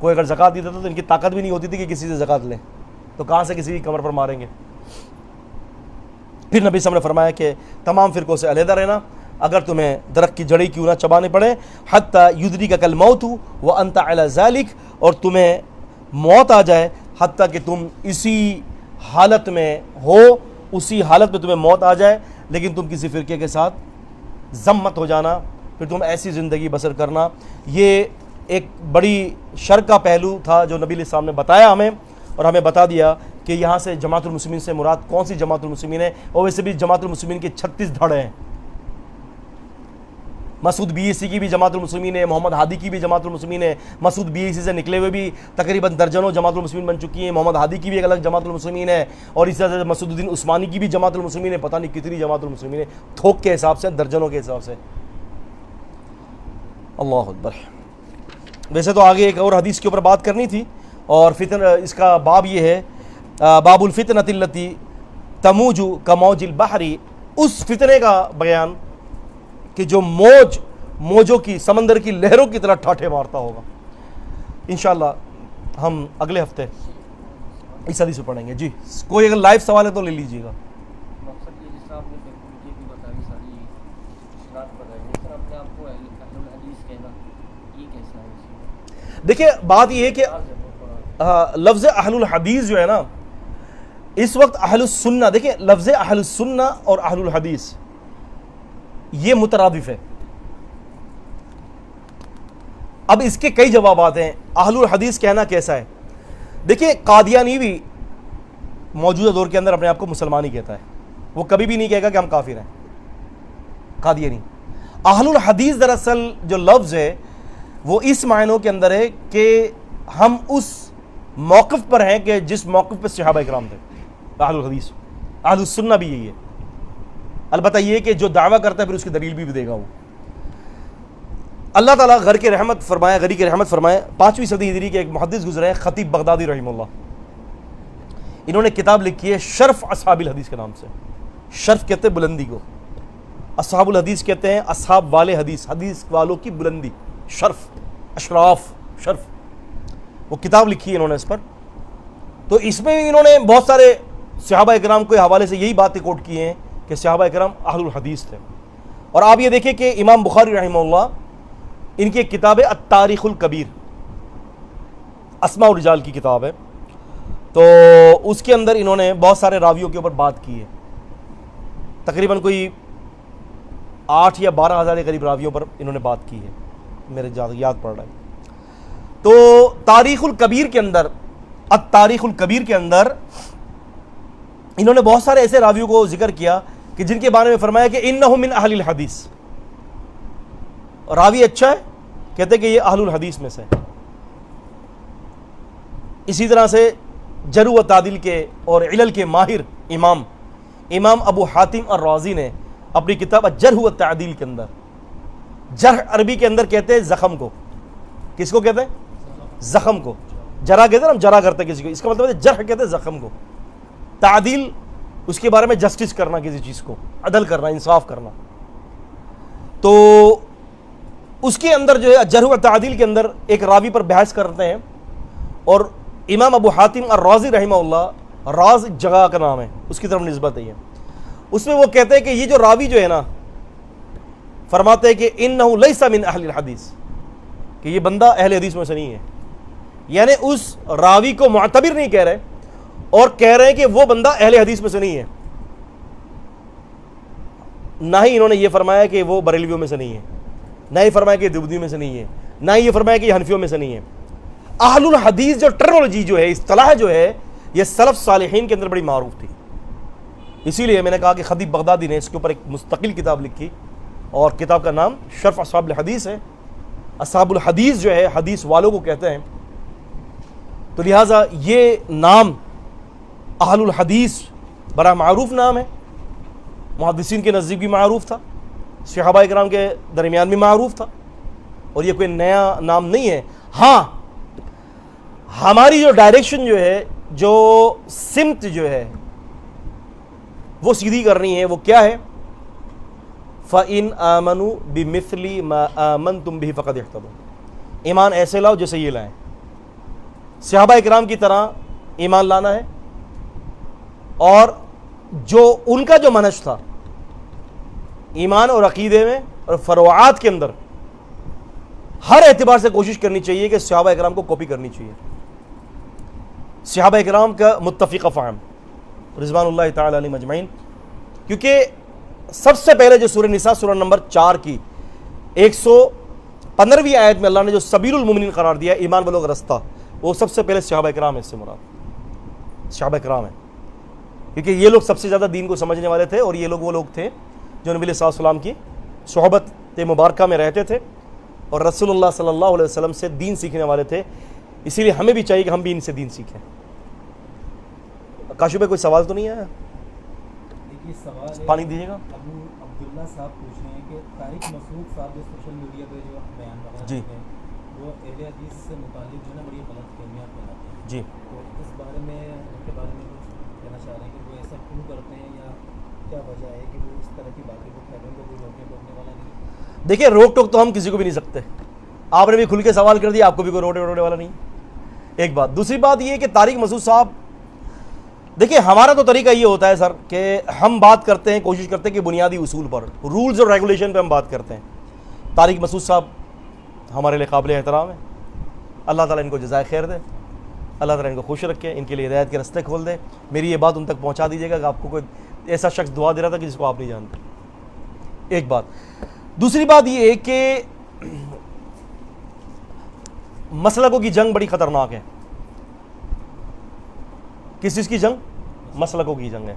کوئی اگر زکوٰۃ دیتا تھا تو ان کی طاقت بھی نہیں ہوتی تھی کہ کسی سے زکوٰۃ لیں, تو کہاں سے کسی کی قبر پر ماریں گے. پھر نبی صلی اللہ علیہ وسلم نے فرمایا کہ تمام فرقوں سے علیحدہ رہنا, اگر تمہیں درخت کی جڑی کیوں نہ چبانے پڑے, حتی یدرکک الموت وانت علی ذلک, اور تمہیں موت آ جائے حتیٰ کہ تم اسی حالت میں ہو, اسی حالت میں تمہیں موت آ جائے لیکن تم کسی فرقے کے ساتھ ضم مت ہو جانا, پھر تم ایسی زندگی بسر کرنا. یہ ایک بڑی شر کا پہلو تھا جو نبی علیہ السلام نے بتایا ہمیں, اور ہمیں بتا دیا کہ یہاں سے جماعت المسلمین سے مراد کون سی جماعت المسلمین ہے. اور ویسے بھی جماعت المسلمین کے 36 دھڑے ہیں. مسعود بی ای سی کی بھی جماعت المسلمین ہے, محمد ہادی کی بھی جماعت المسلمین ہے. مسعود بی ای سی سے نکلے ہوئے بھی تقریباً درجنوں جماعت المسلمین بن چکی ہیں. محمد ہادی کی بھی ایک الگ جماعت المسلمین ہے, اور اسی طرح سے مسعود الدین عثمانی کی بھی جماعت المسلمین ہے. پتہ نہیں کتنی جماعت المسلمین ہے, تھوک کے حساب سے, درجنوں کے حساب سے. اللہ اکبر. ویسے تو آگے ایک اور حدیث کے اوپر بات کرنی تھی, اور فتن اس کا باب یہ ہے, باب الفتنۃ التی تموج کموج البحر, اس فتنے کا بیان کہ جو موجوں کی, سمندر کی لہروں کی طرح ٹھاٹھے مارتا ہوگا. انشاءاللہ ہم اگلے ہفتے اس حدیث کو پڑھیں گے. جی, کوئی اگر لائیو سوال ہے تو لے لیجیے گا. دیکھیں بات یہ ہے کہ لفظ اہل الحدیث جو ہے نا, اس وقت اہل السنہ, دیکھیں لفظ اہل السنہ اور اہل الحدیث یہ مترادف ہے. اب اس کے کئی جوابات ہیں. اہل الحدیث کہنا کیسا ہے؟ دیکھیں قادیانی بھی موجودہ دور کے اندر اپنے آپ کو مسلمان ہی کہتا ہے, وہ کبھی بھی نہیں کہے گا کہ ہم کافر ہیں. قادیانی. اہل الحدیث دراصل جو لفظ ہے وہ اس معنوں کے اندر ہے کہ ہم اس موقف پر ہیں کہ جس موقف پہ صحابہ کرام تھے. اہل الحدیث. اہل السنہ بھی یہی ہے, البتہ یہ کہ جو دعویٰ کرتا ہے پھر اس کی دلیل بھی دے گا وہ. اللہ تعالیٰ غر کے رحمت فرمائے, غری کے رحمت فرمائے. 5ویں صدی ہجری کے ایک محدث گزرے ہیں, خطیب بغدادی رحمہ اللہ. انہوں نے کتاب لکھی ہے شرف اصحاب الحدیث کے نام سے. شرف کہتے ہیں بلندی کو, اصحاب الحدیث کہتے ہیں اصحاب والے حدیث, حدیث والوں کی بلندی. شرف, اشراف, شرف, وہ کتاب لکھی ہے انہوں نے اس پر. تو اس میں انہوں نے بہت سارے صحابہ اکرام کے حوالے سے یہی باتیں کوٹ کی ہیں کہ صحابہ اکرام اہل الحدیث تھے. اور آپ یہ دیکھیں کہ امام بخاری رحمہ اللہ, ان کی ایک کتاب ہے التاریخ الکبیر, اسماء الرجال کی کتاب ہے, تو اس کے اندر انہوں نے بہت سارے راویوں کے اوپر بات کی ہے. تقریباً کوئی 8 یا 12 ہزار کے قریب راویوں پر انہوں نے بات کی ہے, میرے یاد پڑ رہا ہے. تو تاریخ الکبیر کے اندر, التاریخ الکبیر کے اندر انہوں نے بہت سارے ایسے راویوں کو ذکر کیا کہ جن کے بارے میں فرمایا کہ انہم من اہل الحدیث. راوی اچھا ہے, کہتے کہ یہ اہل الحدیث میں سے. اسی طرح سے جرح و تعدیل کے اور علل کے ماہر امام ابو حاتم الرازی نے اپنی کتاب جرح و تعدیل کے اندر, جرح عربی کے اندر کہتے ہیں زخم کو. کس کو کہتے ہیں؟ زخم کو. جرح کہتے ہیں, ہم جرح کرتے ہیں کسی کو, اس کا مطلب ہے جرح کہتے ہیں زخم کو. تعدیل اس کے بارے میں جسٹس کرنا, کسی چیز کو عدل کرنا, انصاف کرنا. تو اس کے اندر جو ہے جرح و تعدیل کے اندر ایک راوی پر بحث کرتے ہیں, اور امام ابو حاتم الرازی رحمہ اللہ, راز جگہ کا نام ہے, اس کی طرف نسبت ہے یہ. اس میں وہ کہتے ہیں کہ یہ جو راوی جو ہے نا, فرماتے ہیں کہ انہ لیس من اہل الحدیث, کہ یہ بندہ اہل حدیث میں سے نہیں ہے. یعنی اس راوی کو معتبر نہیں کہہ رہے, اور کہہ رہے ہیں کہ وہ بندہ اہل حدیث میں سے نہیں ہے. نہ ہی انہوں نے یہ فرمایا کہ وہ بریلویوں میں سے نہیں ہے, نہ ہی فرمایا کہ دیوبندیوں میں سے نہیں ہے, نہ ہی یہ فرمایا کہ یہ حنفیوں میں سے نہیں ہے. اہل الحدیث جو ٹرمنالوجی جو ہے, اصطلاح جو ہے, یہ سلف صالحین کے اندر بڑی معروف تھی. اسی لیے میں نے کہا کہ خطیب بغدادی نے اس کے اوپر ایک مستقل کتاب لکھی, اور کتاب کا نام شرف اصحاب الحدیث ہے. اصحاب الحدیث جو ہے حدیث والوں کو کہتے ہیں. تو لہٰذا یہ نام اہل الحدیث بڑا معروف نام ہے، محدثین کے نزدیک بھی معروف تھا، صحابہ کرام کے درمیان بھی معروف تھا، اور یہ کوئی نیا نام نہیں ہے۔ ہاں ہماری جو ڈائریکشن جو ہے، جو سمت جو ہے وہ سیدھی کرنی ہے، وہ کیا ہے؟ فَإِنْ آمَنُوا بِمِثْلِ مَا آمَنْتُمْ بِهِ فَقَدْ اهْتَدَوْا، ایمان ایسے لاؤ جیسے یہ لائیں، صحابہ کرام کی طرح ایمان لانا ہے، اور جو ان کا جو منہج تھا ایمان اور عقیدے میں اور فروعات کے اندر ہر اعتبار سے کوشش کرنی چاہیے کہ صحابہ کرام کو کاپی کرنی چاہیے، صحابہ کرام کا متفق فہم رضوان اللہ تعالی علیہم اجمعین۔ کیونکہ سب سے پہلے جو سورہ نساء سورہ نمبر 4 کی 115ویں آیت میں اللہ نے جو سبیل المؤمنین قرار دیا، ایمان والوں کا رستہ، وہ سب سے پہلے صحابہ کرام ہے، اس سے مراد صحابہ کرام ہیں، کیونکہ یہ لوگ سب سے زیادہ دین کو سمجھنے والے تھے، اور یہ لوگ وہ لوگ تھے جو نبی صلی اللہ علیہ وسلم کی صحبت مبارکہ میں رہتے تھے اور رسول اللہ صلی اللہ علیہ وسلم سے دین سیکھنے والے تھے، اسی لیے ہمیں بھی چاہیے کہ ہم بھی ان سے دین سیکھیں۔ کاشو بھائی کوئی سوال تو نہیں ہے؟ پانی دیجیے گا۔ ابو عبداللہ صاحب پوچھ رہے ہیں کہ طارق مسعود صاحب جو سوشل میڈیا پہ جو بیان وغیرہ کرتے ہیں، وہ اہل حدیث سے متعلق جو ہے نا بڑی غلط فہمیاں پھیلاتے ہیں، جی، تو اس بارے میں ان کے بارے میں کچھ کہنا چاہ رہے ہیں کہ وہ ایسا کیوں کرتے ہیں، یا کیا وجہ ہے کہ وہ اس طرح کی باتیں کو پھیلنے کو کوئی روکنے والا نہیں؟ دیکھیں روک ٹوک تو ہم کسی کو بھی نہیں سکتے، آپ نے بھی کھل کے سوال کر دیا، آپ کو بھی کوئی روکنے والا نہیں، ایک بات۔ دوسری بات یہ کہ طارق مسعود صاحب، دیکھیں ہمارا تو طریقہ یہ ہوتا ہے سر کہ ہم بات کرتے ہیں، کوشش کرتے ہیں کہ بنیادی اصول پر، رولز اور ریگولیشن پہ ہم بات کرتے ہیں۔ طارق مسعود صاحب ہمارے لیے قابل احترام ہے، اللہ تعالیٰ ان کو جزائے خیر دے، اللہ تعالیٰ ان کو خوش رکھے، ان کے لیے ہدایت کے راستے کھول دے۔ میری یہ بات ان تک پہنچا دیجیے گا کہ آپ کو کوئی ایسا شخص دعا دے رہا تھا کہ جس کو آپ نہیں جانتے، ایک بات۔ دوسری بات یہ ہے کہ مسلکوں کی جنگ بڑی خطرناک ہے۔ کس چیز کی جنگ؟ مسلکوں کی جنگ ہے۔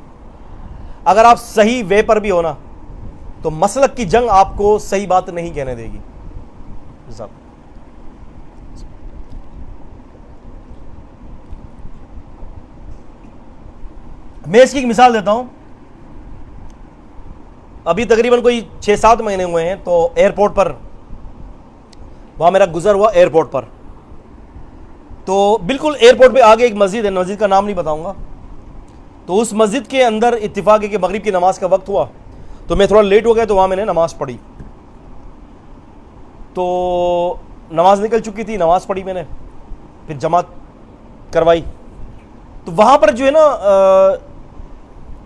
اگر آپ صحیح وے پر بھی ہونا تو مسلک کی جنگ آپ کو صحیح بات نہیں کہنے دے گی۔ میں اس کی ایک مثال دیتا ہوں۔ ابھی تقریباً کوئی 6-7 مہینے ہوئے ہیں، تو ایئرپورٹ پر وہاں میرا گزر ہوا، ایئرپورٹ پر، تو بالکل ایئرپورٹ پہ آگے ایک مسجد ہے، مسجد کا نام نہیں بتاؤں گا، تو اس مسجد کے اندر اتفاق ہے کہ مغرب کی نماز کا وقت ہوا، تو میں تھوڑا لیٹ ہو گیا، تو وہاں میں نے نماز پڑھی، تو نماز نکل چکی تھی، نماز پڑھی میں نے، پھر جماعت کروائی، تو وہاں پر جو ہے نا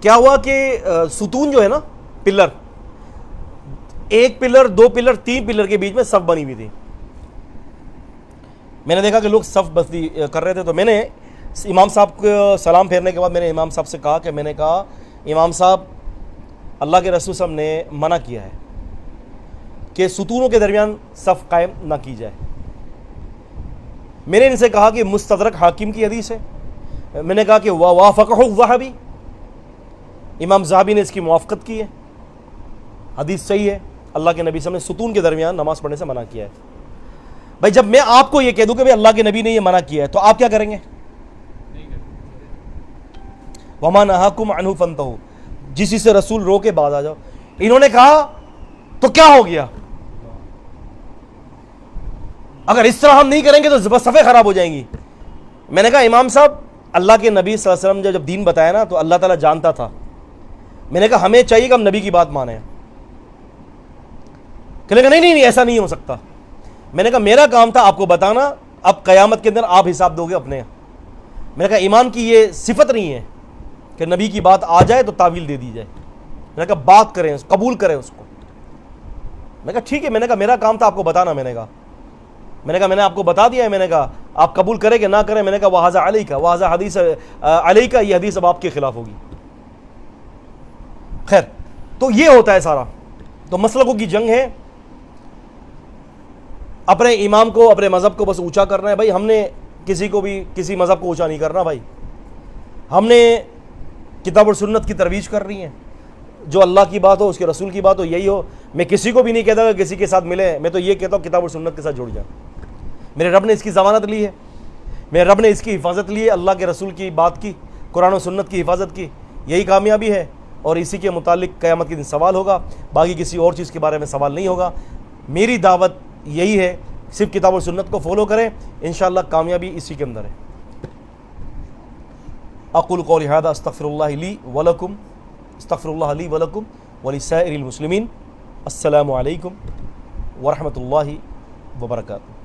کیا ہوا کہ ستون جو ہے نا، پلر، 1 پلر 2 پلر 3 پلر کے بیچ میں صف بنی ہوئی تھی۔ میں نے دیکھا کہ لوگ صف بستی کر رہے تھے، تو میں نے امام صاحب کو سلام پھیرنے کے بعد میں نے امام صاحب سے کہا کہ میں نے کہا امام صاحب، اللہ کے رسول صاحب نے منع کیا ہے کہ ستونوں کے درمیان صف قائم نہ کی جائے۔ میں نے ان سے کہا کہ مستدرک حاکم کی حدیث ہے، میں نے کہا کہ وافقہ الذھبی، امام ذھبی نے اس کی موافقت کی ہے، حدیث صحیح ہے، اللہ کے نبی صلی اللہ علیہ وسلم نے ستون کے درمیان نماز پڑھنے سے منع کیا ہے۔ بھائی جب میں آپ کو یہ کہہ دوں کہ اللہ کے نبی نے یہ منع کیا ہے، تو آپ کیا کریں گے؟ وَمَا نَهَاكُمْ عَنْهُ فَانْتَهُوا، جس چیز سے رسول رو کے بعد آ جاؤ۔ انہوں نے کہا تو کیا ہو گیا؟ اگر اس طرح ہم نہیں کریں گے تو صفیں خراب ہو جائیں گی۔ میں نے کہا امام صاحب، اللہ کے نبی صلی اللہ علیہ وسلم جب دین بتایا نا تو اللہ تعالیٰ جانتا تھا، میں نے کہا ہمیں چاہیے کہ ہم نبی کی بات مانیں۔ کہنے لگا نہیں ایسا نہیں ہو سکتا۔ میں نے کہا میرا کام تھا آپ کو بتانا، اب قیامت کے اندر آپ حساب دو گے اپنے۔ میں نے کہا ایمان کی یہ صفت نہیں ہے کہ نبی کی بات آ جائے تو تعویل دے دی جائے، میں نے کہا بات کریں، قبول کریں اس کو۔ میں نے کہا ٹھیک ہے، میں نے کہا میرا کام تھا آپ کو بتانا، میں نے کہا میں نے آپ کو بتا دیا ہے، میں نے کہا آپ قبول کریں کہ نہ کریں، میں نے کہا وَهَذَا عَلَيْكَ وَهَذَا حدیث عَلَيْكَ، یہ حدیث اب آپ کے خلاف ہوگی۔ خیر، تو یہ ہوتا ہے سارا، تو مسلکوں کی جنگ ہے، اپنے امام کو، اپنے مذہب کو بس اونچا کرنا ہے۔ بھائی ہم نے کسی کو بھی کسی مذہب کو اونچا نہیں کرنا، بھائی ہم نے کتاب اور سنت کی ترویج کر رہی ہیں، جو اللہ کی بات ہو، اس کے رسول کی بات ہو، یہی ہو۔ میں کسی کو بھی نہیں کہتا کہ کسی کے ساتھ ملے، میں تو یہ کہتا ہوں کتاب اور سنت کے ساتھ جڑ جائیں، میرے رب نے اس کی ضمانت لی ہے۔ میرے رب نے اس کی حفاظت لی ہے، اللہ کے رسول کی بات کی، قرآن و سنت کی حفاظت کی، یہی کامیابی ہے، اور اسی کے متعلق قیامت کے دن سوال ہوگا، باقی کسی اور چیز کے بارے میں سوال نہیں ہوگا۔ میری دعوت یہی ہے، صرف کتاب و سنت کو فالو کریں، انشاءاللہ کامیابی اسی کے اندر ہے۔ اقول قولی ھذا استغفر اللہ لی ولکم، استغفر اللہ لی ولکم ولسائر المسلمین۔ السلام علیکم ورحمۃ اللہ وبرکاتہ۔